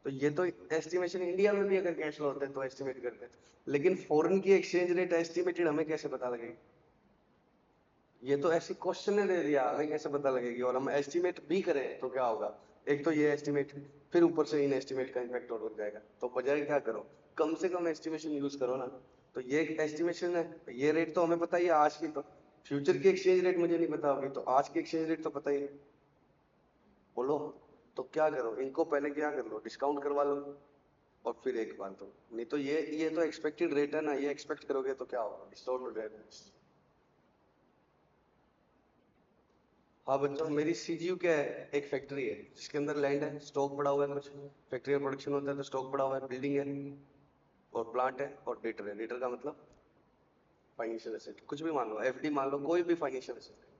तो ये तो एस्टिमेशन इंडिया में भी अगर कैश फ्लो होते हैं तो एस्टिमेट करते हैं, लेकिन फॉरेन की एक्सचेंज रेट एस्टिमेटेड हमें कैसे पता लगेगी, ये तो ऐसी क्वेश्चन ने दे दिया, हमें कैसे पता लगेगी। और हम एस्टिमेट भी करें तो क्या होगा, एक तो ये एस्टिमेट, फिर ऊपर से इन एस्टिमेट का इम्पैक्ट और हो जाएगा। तो बजाय क्या करो, कम से कम एस्टिमेशन यूज करो ना। तो ये एक एस्टिमेशन है, ये रेट तो हमें पता ही है आज की, तो फ्यूचर की एक्सचेंज रेट मुझे नहीं पता होगी, तो आज की एक्सचेंज रेट तो पता ही है। बोलो, तो क्या करो, इनको पहले क्या कर लो, डिस्काउंट करवा लो, और फिर एक बार तो नहीं तो ये तो एक्सपेक्टेड रेट है ना, ये एक्सपेक्ट करोगे तो क्या होगा, डिस्काउंट हो जाएगा। हाँ बच्चों, मेरी सीजीयू क्या है, एक फैक्ट्री है जिसके अंदर लैंड है, स्टॉक पड़ा हुआ है, कुछ फैक्ट्री में प्रोडक्शन होता है तो स्टॉक पड़ा हुआ है, बिल्डिंग है, और प्लांट है, और डेटर है। डेटर का मतलब फाइनेंशियल एसेट, कुछ भी मान लो, एफडी मान लो, कोई भी फाइनेंशियल एसेट है।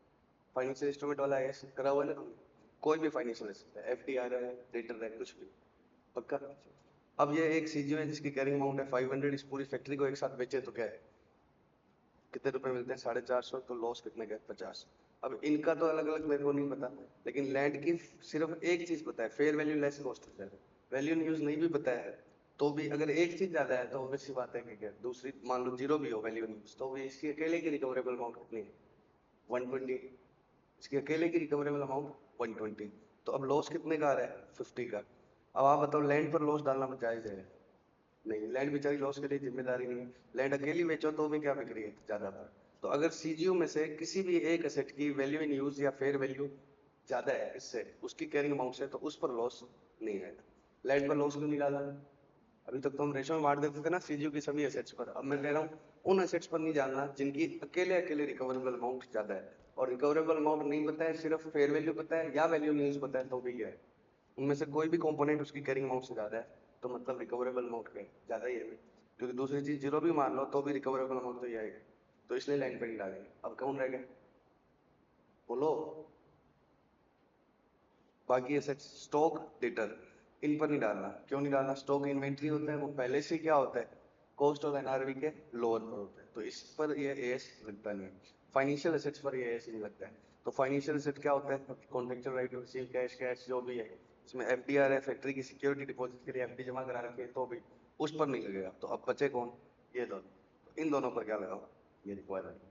फाइनेंशियल इंस्ट्रूमेंट वाला है, करा हुआ है ना तुमने, कोई भी फाइनेंशियल एसेट है, एफडी आ रहा है, डेटर है, कुछ भी, पक्का। अब ये एक सीजीयू है जिसकी कैरिंग अमाउंट है 500, इस पूरी फैक्ट्री को एक साथ बेचे तो क्या है, कितने रुपए मिलते हैं, 450, तो लॉस कितने का, 50। अब इनका तो अलग अलग मेरे को नहीं पता, लेकिन लैंड की सिर्फ एक चीज पता है, fair value less cost of sale. Value use नहीं भी पता है तो भी अगर एक चीज ज्यादा है तो ऑब्वियस सी बात है कि क्या, दूसरी मान लो जीरो भी हो वैल्यू यूज, तो भी इसकी अकेले की रिकवरेबल अमाउंट कितनी है, 120। इसकी अकेले की रिकवरेबल अमाउंट 120। तो अब लॉस कितने का आ रहा है, 50 का। अब आप बताओ, लैंड पर लॉस डालना जायज है, नहीं, लैंड बेचारी लॉस के लिए जिम्मेदारी नहीं है। लैंड अकेली बेचो तो भी क्या बिक रही है, ज्यादा पर। तो अगर सीजीयू में से किसी भी एक एसेट की वैल्यू इन यूज या फेयर वैल्यू ज्यादा है इससे, उसकी कैरिंग अमाउंट से, तो उस पर लॉस नहीं आएगा। लैंड पर लॉस क्यों नहीं डाला, अभी तक तो हम रेशो में बांट देते थे ना सीजीयू की सभी एसेट्स पर। अब मैं कह रहा हूँ उन एसेट्स पर नहीं जानना जिनकी अकेले अकेले रिकवरेबल अमाउंट ज्यादा है, और रिकवरेबल अमाउंट नहीं पता है, सिर्फ फेयर वैल्यू पता है या वैल्यू यूज पता है, तो भी क्या है, उनमें से कोई भी कंपोनेंट उसकी कैरिंग अमाउंट से ज्यादा है, तो मतलब रिकवरेबल अमाउंट का ज्यादा ही है। क्योंकि दूसरी चीज जीरो भी मान लो तो भी रिकवरेबल अमाउंट तो ही आएगा, तो इसलिए लाइन पे नहीं डालेंगे। अब कौन रह गया, बोलो। बाकी एसेट्स, स्टॉक, डेटर, इन पर नहीं डालना। क्यों नहीं डालना, स्टॉक इन्वेंट्री होता है, वो पहले से क्या होता है, कॉस्ट ऑफ एनआरवी के लोअर पर होता है, तो इस पर ये एएस लगता नहीं है। फाइनेंशियल एसेट्स पर ये एएस नहीं लगता है। तो फाइनेंशियल एसेट क्या होता है, contractual right to receive cash, cash जो भी है, इसमें एफडीआर है, फैक्ट्री की सिक्योरिटी डिपॉजिट के लिए एफडी जमा करा रखी है, तो भी उस पर नहीं लगेगा। तो अब बचे कौन, ये दोनों, तो इन दोनों पर क्या लगाओ, ये रिक्वायरमेंट,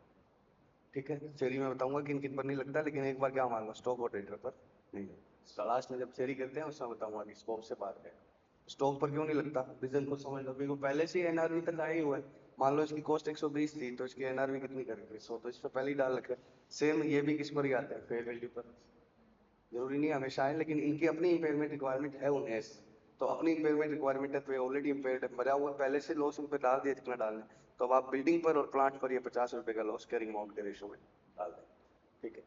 ठीक है। थ्योरी में बताऊंगा किन किन पर नहीं लगता, लेकिन एक बार क्या मान लो, स्टॉक और ट्रेडर पर नहीं लगता। लास्ट में जब थ्योरी करते हैं उसमें बताऊंगा कि स्कोप से बात है। स्टॉक पर क्यों नहीं लगता, रीजन को समझ लो, क्योंकि पहले से ही एनआरवी तक आया ही हुआ है। मान लो इसकी कॉस्ट 120 थी, तो इसकी एनआरवी कितनी करेंगे, 100, तो इस पर पहले ही डाल रखा है। सेम ये भी किस पर ही आते हैं, फेयर वैल्यू पर। जरूरी नहीं हमेशा है, लेकिन इनकी अपनी इंपेयरमेंट रिक्वायरमेंट है उन्हें, तो अपनी इंपेयरमेंट रिक्वायरमेंट है, तो ये ऑलरेडी इंपेयर्ड है, मरा हुआ पहले से लॉस उन पर डाल दिया जितना डालना है। तो अब आप बिल्डिंग पर और प्लांट पर ये 50 रुपए का लॉस कैरिंग अमाउंट के रेशो में डाल दें, ठीक है।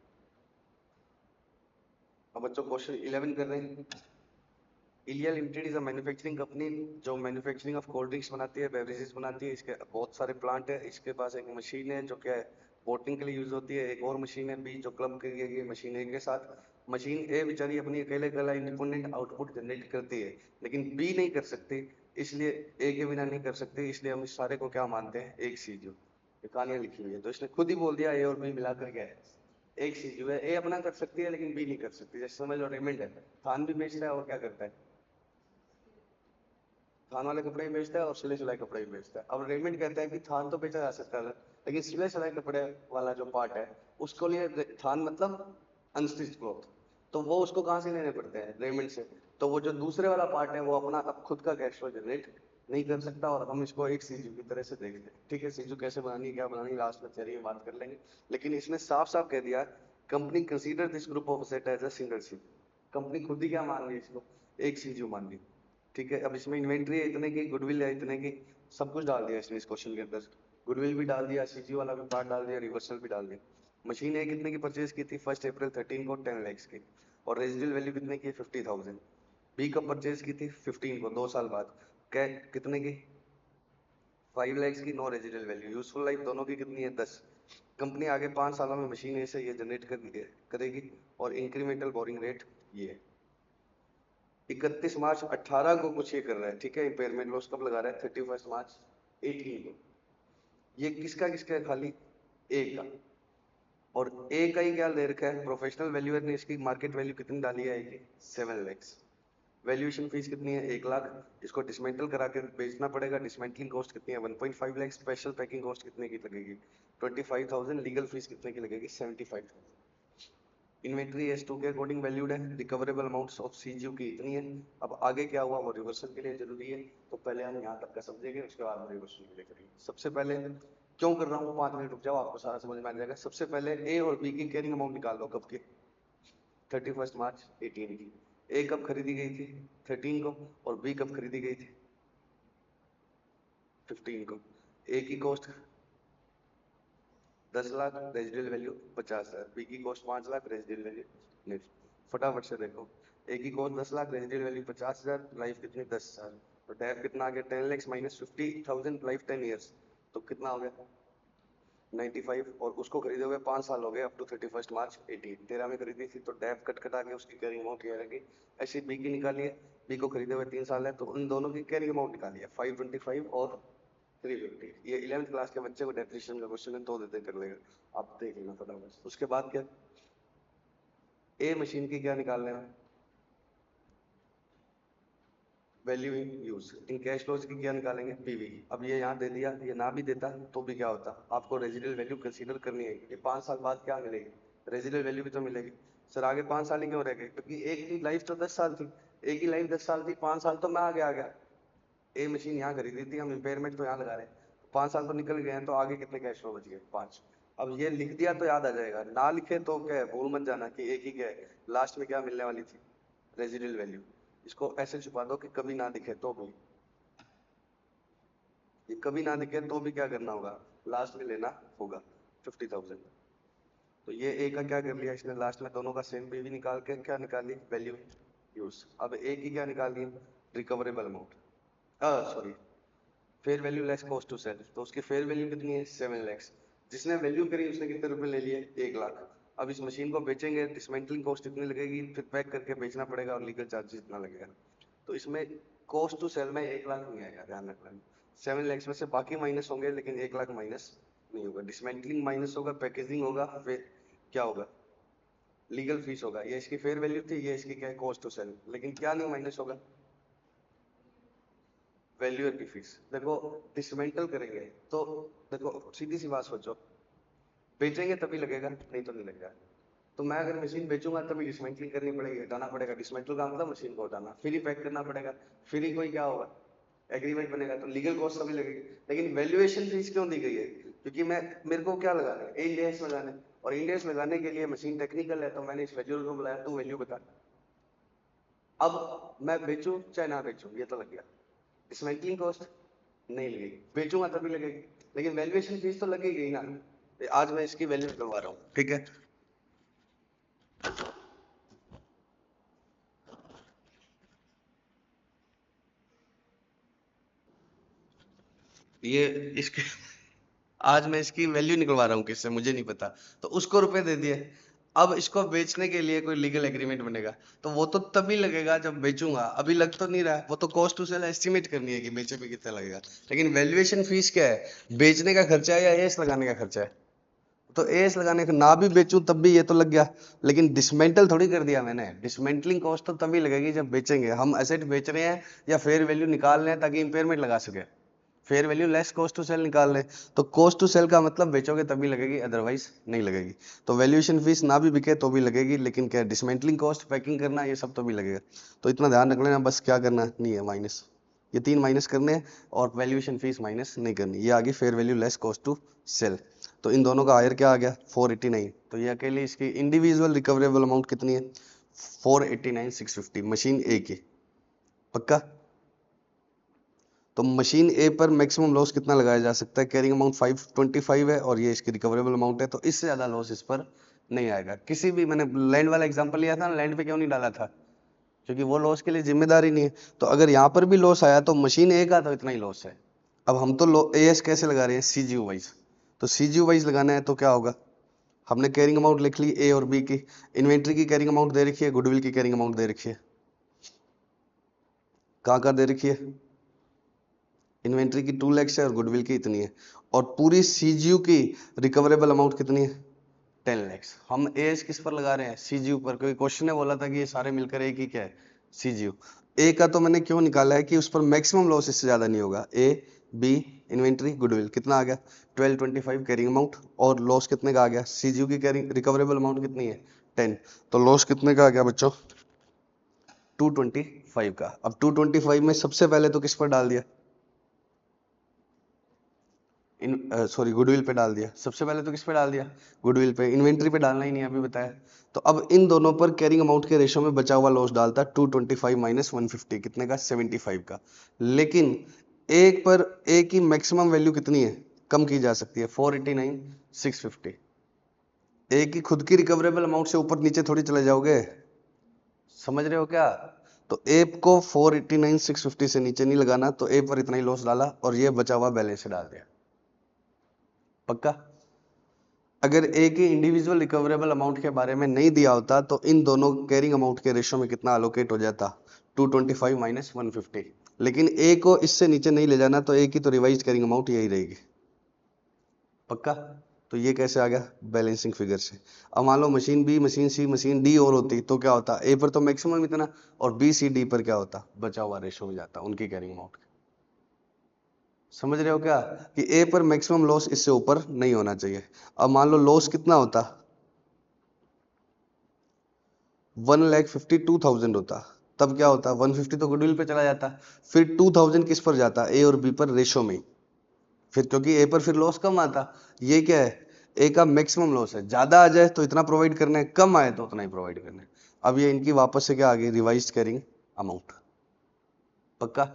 अब बच्चों क्वेश्चन 11 कर रहे हैं। इलिया limited is a manufacturing company जो मैन्युफैक्चरिंग ऑफ कोल्ड ड्रिंक्स बनाती है, बेवरेजेस बनाती है। इसके बहुत सारे प्लांट है। इसके पास एक मशीन है जो क्या है, बोटिंग के लिए यूज होती है। एक और मशीन है बी जो क्लब की मशीन है। के साथ मशीन ए बेचारी अपनी अकेले अकेला इंडिपेंडेंट आउटपुट जनरेट करती है, लेकिन बी नहीं कर सकती, इसलिए ए के बिना नहीं कर सकती, इसलिए हम इस सारे को क्या मानते हैं, एक सीजू। ये कहानियां लिखी हुई है, तो इसने खुद ही बोल दिया ए और बी मिलाकर क्या है, एक सीजू है। ए अपना कर सकती है लेकिन बी नहीं कर सकती। जैसे समझ लो रेमंड है, थान भी बेचता है और क्या करता है, थान वाले कपड़े भी बेचता है और सिले सिलाई कपड़े भी बेचता है। अब रेमंड कहता है कि थान तो बेचा जा सकता है, लेकिन सिले सिलाई कपड़े वाला जो पार्ट है उसको लिए थान मतलब अनस्टिच क्लॉथ, तो वो उसको कहाँ से लेने पड़ते हैं, रेमंड से। तो वो जो दूसरे वाला पार्ट है वो अपना अब खुद का कैश फ्लो जनरेट नहीं कर सकता, और हम इसको एक सीजू की तरह से देखते हैं। ठीक है, सीजू कैसे बनानी है, क्या बनानी है, लास्ट में चलिए बात कर लेंगे। लेकिन इसने साफ साफ कह दिया, company consider this group of asset as a single CGU. Company खुद ही क्या मान ली इसको, एक सीजू मान ली। ठीक है, अब इसमें इन्वेंट्री है इतने की, गुडविल है इतने की, सब कुछ डाल दिया इसने इस क्वेश्चन के अंदर। गुडविल भी डाल दिया, सीजू वाला भी पार्ट डाल दिया, रिवर्सल भी डाल दिया। मशीन है कितने की परचेज की थी 1 अप्रैल 13 को 10 lakhs की, और रेजिडुअल वैल्यू कितने की 50,000। बी कब परचेज की थी 15 को, 2 साल बाद। कितने की 5 lakhs की, no residual value. Useful life दोनों की कितनी है 10। कंपनी आगे 5 सालों में मशीन ऐसे ये जनरेट करेगी, और इंक्रीमेंटल बोरिंग रेट ये है। 31 मार्च 18 को कुछ ये कर रहा है। ठीक है, इम्पेयरमेंट लॉस कब लगा रहा है 31 मार्च 18 को। ये किसका किसका है, खाली ए का। और ए का ही क्या ले रखा है, प्रोफेशनल वैल्यूअर ने इसकी मार्केट वैल्यू कितनी डाली है, 7 lakhs। वैल्यूएशन फीस कितनी है 1 लाख। इसको डिसमेंटल करा के बेचना पड़ेगा, डिसमेंटलिंग कॉस्ट कितनी है 1.5 लाख। स्पेशल पैकिंग कॉस्ट कितने की लगेगी 25,000। लीगल फीस कितने की लगेगी 75,000। इन्वेंट्री S2 के अकॉर्डिंग वैल्यूड है। रिकवरेबल अमाउंट्स ऑफ CGU की इतनी है। अब आगे क्या हुआ वो रिवर्सल के लिए जरूरी है, तो पहले हम यहाँ तक का समझेंगे, उसके बाद हम रिवर्सल के लिए करेंगे। सबसे पहले क्यों कर रहा हूँ, 5 मिनट रुक जाओ, आपको सारा समझ में आ जाएगा। सबसे पहले ए और बी की कैरिंग अमाउंट निकाल लो, कब की 31 मार्च 18 की। ए कब खरीदी गई थी 13 को, और बी कब खरीदी गई थी 15 को। ए की cost 10 lakh, residual value 50,000। B की कॉस्ट 5 लाख, रेजिडुअल वैल्यू नहीं। फटाफट से देखो, ए की cost 10 lakh, residual value 50,000, life कितनी 10 साल। तो डेप कितना आ गया 10 lakhs माइनस 50,000, लाइफ 10 years, तो कितना हो गया 95। और उसको खरीदे हुए 5 साल हो गए, अप टू 31 मार्च 18। 13 में खरीदी थी, तो डेप कट कटा के उसकी कैरिंग अमाउंट ये रहेगी। ऐसे बी की निकाली है, बी को खरीदे हुए 3 साल है, तो उन दोनों की कैरिंग अमाउंट निकाली है 525 और 350। ये 11th क्लास के बच्चे को डेफिनेशन का क्वेश्चन है, तो देते कर लेगा, आप देख लेना फटाफट। उसके बाद क्या, ए मशीन की क्या निकालने में value in use. In cash flows की क्या निकालेंगे पीवी। अब ये यहाँ दे दिया, ये ना भी देता तो भी क्या होता, आपको रेजिडुअल वैल्यू कंसीडर करनी है। ये 5 साल बाद क्या मिलेगी, रेजिडुअल वैल्यू भी तो मिलेगी। सर आगे 5 साल ही क्यों रह गए, क्योंकि एक की लाइफ तो 10 साल थी, एक की लाइफ 10 साल थी, 5 साल तो मैं आगे आ गया। ए मशीन यहाँ खरीदी थी, हम इम्पेयरमेंट तो यहाँ लगा रहे हैं, 5 साल तो निकल गए हैं, तो आगे कितने कैश फ्लो बच गए 5। अब ये लिख दिया तो याद आ जाएगा, ना लिखे तो क्या है, भूल मत जाना कि एक ही क्या है, लास्ट में क्या मिलने वाली थी रेजिडुअल वैल्यू। इसको ऐसे छुपा दो कि कभी ना दिखे तो भी, ये कभी ना दिखे तो भी क्या करना होगा, लास्ट में लेना होगा 50,000। तो ये ए का क्या कर लिया इसने, लास्ट में दोनों का सेम पीवी निकाल के क्या निकाली वैल्यू यूज। अब ए की क्या निकाली recoverable amount, sorry fair value less cost to sell. तो उसकी फेयर वैल्यू कितनी है 7 lakhs। जिसने वैल्यू करी उसने कितने रुपए ले लिए 1 लाख। अब इस मशीन को बेचेंगे, डिसमेंटलिंग कॉस्ट इतनी लगेगी, फिर पैक करके बेचना पड़ेगा, और लीगल चार्जेस इतना लगेगा। तो इसमें कॉस्ट टू सेल में 1 लाख नहीं आएगा, ध्यान रखना। 7 lakhs में से बाकी माइनस होंगे, लेकिन 1 लाख माइनस नहीं होगा। डिसमेंटलिंग माइनस होगा, पैकेजिंग होगा, फिर क्या होगा लीगल फीस होगा। ये इसकी फेयर वैल्यू थी, ये इसकी क्या है कॉस्ट टू सेल, लेकिन क्या नहीं माइनस होगा वैल्यूअर की फीस। देखो डिसमेंटल करेंगे तो देखो सीधी सी बात सोचो, बेचेंगे तभी लगेगा, नहीं तो नहीं लगेगा। तो मैं अगर मशीन बेचूंगा तभी डिसमेंटलिंग करनी पड़ेगी, हटाना पड़ेगा। डिसमेंटल का मतलब मशीन को हटाना, फिर ही पैक करना पड़ेगा, फिर ही कोई क्या होगा एग्रीमेंट बनेगा, तो लीगल कॉस्ट तभी लगेगी। लेकिन वैल्यूएशन फीस क्यों दी गई है, क्योंकि मेरे को क्या लगाना है इंडेक्स लगाने, और इंडेक्स लगाने के लिए मशीन टेक्निकल है, तो मैंने इस वैल्यू को बुलाया, तू वैल्यू बता। अब मैं बेचूं चाहे ना बेचूं ये तो लग गया। डिसमेंटलिंग कॉस्ट नहीं लगेगी, बेचूंगा तभी लगेगी, लेकिन वैल्यूएशन फीस तो लगेगी ना। आज मैं इसकी वैल्यू निकलवा रहा हूँ, ठीक है। ये इसके आज मैं इसकी वैल्यू निकलवा रहा हूँ, किससे मुझे नहीं पता, तो उसको रुपए दे दिए। अब इसको बेचने के लिए कोई लीगल एग्रीमेंट बनेगा, तो वो तो तभी लगेगा जब बेचूंगा, अभी लग तो नहीं रहा है। वो तो कॉस्ट टू सेल एस्टिमेट करनी है कि बेचे पे कितना लगेगा। लेकिन वैल्यूएशन फीस क्या है, बेचने का खर्चा है या एस लगाने का खर्चा है। तो एस लगाने का ना भी बेचूं तब भी ये तो लग गया, लेकिन डिसमेंटल थोड़ी कर दिया मैंने। डिसमेंटलिंग कॉस्ट तो तभी लगेगी जब बेचेंगे। हम एसेट बेच रहे हैं या फेयर वैल्यू निकाल रहे हैं ताकि इंपेयरमेंट लगा सके, fair value less cost to sell निकाल रहे हैं, तो कॉस्ट टू सेल का मतलब बेचोगे तभी लगेगी, अदरवाइज नहीं लगेगी। तो वैल्यूएशन फीस ना भी बिके तो भी लगेगी, लेकिन क्या डिसमेंटलिंग कॉस्ट पैकिंग करना ये सब तो भी लगेगा। तो इतना ध्यान रख लेना, बस क्या करना नहीं है माइनस, ये 3 माइनस करने हैं और वैल्यूएशन फीस माइनस नहीं करनी। ये आ गई fair value less cost to sell. तो इन दोनों का हायर क्या आ गया 489। तो ये अकेले इसकी इंडिविजुअल रिकवरेबल अमाउंट कितनी है 489,650 मशीन ए की। पक्का। तो मशीन ए पर मैक्सिमम लॉस कितना लगाया जा सकता है, कैरिंग अमाउंट 525 है और ये इसकी रिकवरेबल अमाउंट है, तो इससे ज्यादा लॉस इस पर नहीं आएगा। किसी भी, मैंने लैंड वाला एग्जांपल लिया था ना, लैंड पे क्यों नहीं डाला था, क्योंकि वो लॉस के लिए जिम्मेदारी नहीं है। तो अगर यहाँ पर भी लॉस आया तो मशीन ए का तो इतना ही लॉस है। अब हम तो एएस कैसे लगा रहे हैं, सीजीयू वाइज। तो सीजीयू वाइज लगाना है तो क्या होगा, हमने कैरिंग अमाउंट लिख ली ए और बी की, इन्वेंट्री की कैरिंग अमाउंट दे रखी है, गुडविल की कैरिंग अमाउंट दे रखी है। कहाँ दे रखी है, इन्वेंट्री की 2 लाख है और गुडविल की इतनी है, और पूरी सीजीयू की रिकवरेबल अमाउंट कितनी है 10 लाख। हम एएस किस पर लगा रहे हैं, सीजीयू पर, क्योंकि क्वेश्चन ने बोला था कि ये सारे मिलकर एक ही क्या है, सीजीयू। ए का तो मैंने क्यों निकाला है कि उस पर मैक्सिमम लॉस इससे ज्यादा नहीं होगा। ए बी इन्वेंट्री गुडविल कितना आ गया 1225 कैरिंग अमाउंट, और लॉस कितने का आ गया, सीजीयू की कैरिंग रिकवरेबल अमाउंट कितनी है 10, तो लॉस कितने का आ गया बच्चों 225 का। अब 225 में सबसे पहले तो किस पर डाल दिया, सॉरी गुडविल पे डाल दिया। सबसे पहले तो किस पे डाल दिया, गुडविल पे, इन्वेंट्री पे डालना ही नहीं अभी बताया। तो अब इन दोनों पर कैरिंग अमाउंट के रेशो में बचा हुआ लॉस डालता 225 माइनस 150 कितने का 75 का। लेकिन एक पर ए की मैक्सिमम वैल्यू कितनी है, कम की जा सकती है 489,650। ए की खुद की रिकवरेबल अमाउंट से ऊपर नीचे थोड़ी चले जाओगे, समझ रहे हो क्या। तो ए को 489,650 से नीचे नहीं लगाना, तो ए पर इतना ही लॉस डाला और ये बचा हुआ बैलेंस से डाल दिया। पक्का। अगर ए के इंडिविजुअल रिकवरेबल अमाउंट के बारे में नहीं दिया होता तो इन दोनों कैरिंग अमाउंट के रेशो में कितना अलोकेट हो जाता 225 माइनस 150। लेकिन ए को इससे नीचे नहीं ले जाना, तो ए की तो रिवाइज कैरिंग अमाउंट यही रहेगी। पक्का। तो ये कैसे आ गया बैलेंसिंग फिगर से। अब मान लो मशीन बी, मशीन सी, मशीन डी और होती तो क्या होता, ए पर तो मैक्सिमम इतना और बी सी डी पर क्या होता, बचा हुआ रेशो में जाता उनकी कैरिंग अमाउंट। समझ रहे हो क्या, कि ए पर मैक्सिमम लॉस इससे ऊपर नहीं होना चाहिए। अब मान लो लॉस कितना होता 1,52,000 होता, तब क्या होता 150 तो गुडविल पे चला जाता, फिर 2000 किस पर जाता ए और बी पर रेशो में, फिर क्योंकि ए पर फिर लॉस कम आता। ये क्या है, ए का मैक्सिमम लॉस है, ज्यादा आ जाए तो इतना प्रोवाइड करना है, कम आए तो उतना ही प्रोवाइड करना है। अब ये इनकी वापस से क्या आ गई रिवाइज्ड कैरिंग अमाउंट। पक्का।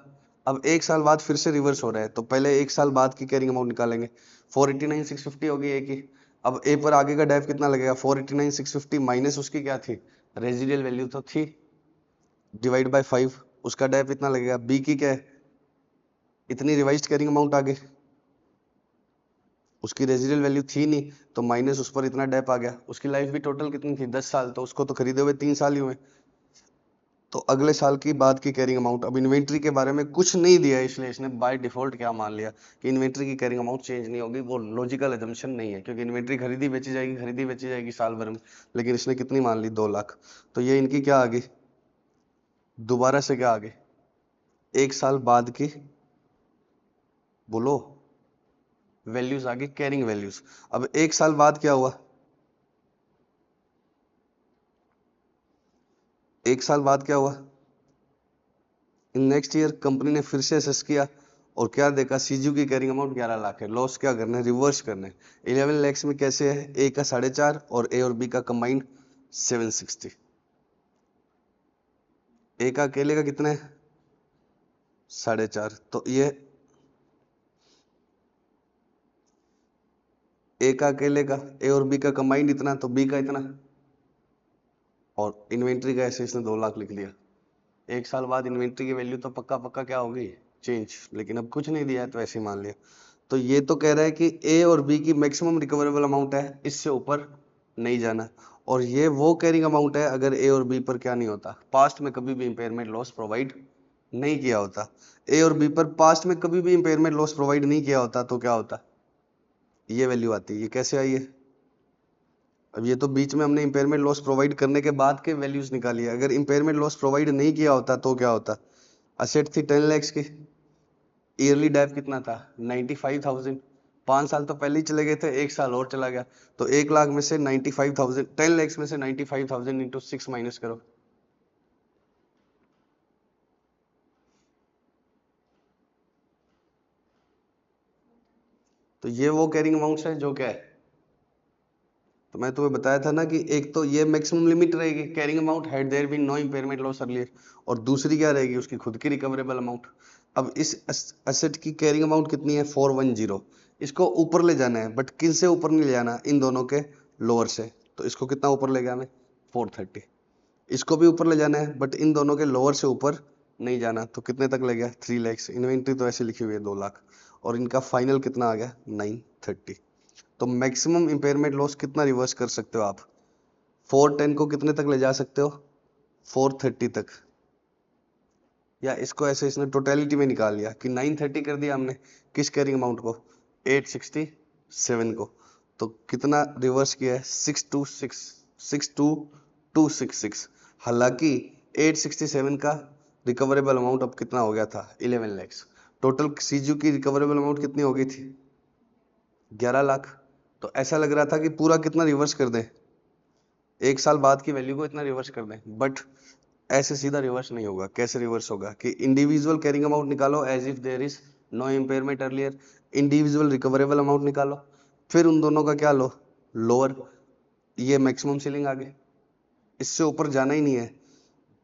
अब एक साल बाद फिर से रिवर्स हो रहा है, तो पहले एक साल बाद की कैरिंग अमाउंट निकालेंगे, 489,650 होगी ए की। अब ए पर आगे का डेफ कितना लगेगा 489,650 माइनस उसकी क्या थी रेजिडियल वैल्यू तो थी, डिवाइड बाय 5, उसका डेफ इतना लगेगा। बी की क्या है, इतनी रिवाइज्ड कैरिंग अमाउंट आ गई, उसकी रेजिडियल वैल्यू थी नहीं, तो माइनस उस पर इतना डेप आ गया। उसकी लाइफ भी टोटल कितनी थी 10 साल, तो उसको तो खरीदे हुए 3 साल ही हुए, तो अगले साल की बाद की कैरिंग अमाउंट। अब इन्वेंट्री के बारे में कुछ नहीं दिया, इसलिए इसने बाय डिफॉल्ट क्या मान लिया कि इन्वेंट्री की कैरिंग अमाउंट चेंज नहीं होगी। वो लॉजिकल एजम्पशन नहीं है, क्योंकि इन्वेंट्री खरीदी बेची जाएगी, खरीदी बेची जाएगी साल भर में। लेकिन इसने कितनी मान ली 2 लाख, तो ये इनकी क्या आ गई, दोबारा से क्या आ गई, एक साल बाद की, बोलो, वैल्यूज आ गई कैरिंग वैल्यूज। अब एक साल बाद क्या हुआ, एक साल बाद क्या हुआ, इन नेक्स्ट ईयर कंपनी ने फिर से असेस किया और क्या देखा, सीजीयू की कैरिंग अमाउंट 11 लाख है, लॉस क्या करना है रिवर्स करना है। 11 लाख में कैसे है, ए का 4.5 और ए और बी का कंबाइंड 760। ए का अकेले का कितना है 4.5, तो ये ए का अकेले का, ए और बी का कंबाइंड इतना, तो बी का इतना, और इन्वेंट्री का ऐसे इसने 2 लाख लिख लिया। एक साल बाद इन्वेंट्री की वैल्यू तो पक्का पक्का क्या होगी चेंज, लेकिन अब कुछ नहीं दिया है तो ऐसे ही मान लिया। तो ये तो कह रहा है कि ए और बी की मैक्सिमम रिकवरेबल अमाउंट है, इससे ऊपर नहीं जाना। और ये वो कैरिंग अमाउंट है अगर ए और बी पर क्या नहीं होता, पास्ट में कभी भी इंपेयरमेंट लॉस प्रोवाइड नहीं किया होता। ए और बी पर पास्ट में कभी भी इंपेयरमेंट लॉस प्रोवाइड नहीं किया होता तो क्या होता, ये वैल्यू आती। ये कैसे आई है, अब ये तो बीच में हमने इंपेयरमेंट लॉस प्रोवाइड करने के बाद के वैल्यूज निकाली है। अगर इंपेयरमेंट लॉस प्रोवाइड नहीं किया होता तो क्या होता, असेट थी 10 लाख की, ईयरली डेप कितना था 95,000, 5 साल तो पहले ही चले गए थे, एक साल और चला गया, तो 1 लाख में से 95,000, 10 लाख में से 95,000 इंटू 6 माइनस करो, तो ये वो कैरिंग अमाउंट्स है जो क्या है, तो मैं तुम्हें बताया था ना कि एक तो ये मैक्सिमम लिमिट रहेगी carrying amount had there been no impairment loss earlier, और दूसरी क्या रहेगी उसकी खुद की रिकवरेबल अमाउंट। अब इस एसेट की कैरिंग अमाउंट कितनी है 410, इसको ऊपर ले जाना है, बट किन से ऊपर नहीं ले जाना, इन दोनों के लोअर से। तो इसको कितना ऊपर ले गया हमें 430, इसको भी ऊपर ले जाना है बट इन दोनों के लोअर से ऊपर नहीं जाना, तो कितने तक ले गया 3 लाख। इन्वेंट्री तो ऐसे लिखी हुई है 2 लाख, और इनका फाइनल कितना आ गया 930। तो मैक्सिमम इंपेयरमेंट लॉस कितना रिवर्स कर सकते हो आप, 410 को कितने तक ले जा सकते हो 430 तक, या इसको ऐसे इसने टोटलिटी में निकाल लिया कि 930 कर दिया हमने किस कैरिंग अमाउंट को 867 को, तो कितना रिवर्स किया है 62266। हालांकि 867 का रिकवरेबल अमाउंट अब कितना हो गया था 11 लाख। टोटल सीजू की रिकवरेबल अमाउंट कितनी हो गई थी 11 लाख। तो ऐसा लग रहा था कि पूरा कितना रिवर्स कर दें, एक साल बाद की वैल्यू को इतना रिवर्स कर दें, बट ऐसे सीधा रिवर्स नहीं होगा। कैसे रिवर्स होगा कि इंडिविजुअल कैरिंग अमाउंट निकालो as if there is no impairment earlier, individual recoverable amount निकालो, फिर उन दोनों का क्या लो लोअर, ये मैक्सिमम सीलिंग आ गई, इससे ऊपर जाना ही नहीं है।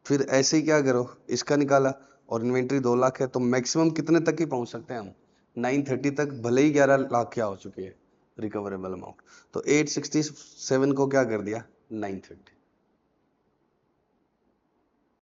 फिर ऐसे ही क्या करो इसका निकाला, और इन्वेंट्री 2 लाख है, तो मैक्सिमम कितने तक ही पहुंच सकते हैं हम 930 तक, भले ही 11 लाख क्या हो चुकी है रिकवरेबल अमाउंट। तो 867 को क्या कर दिया 930।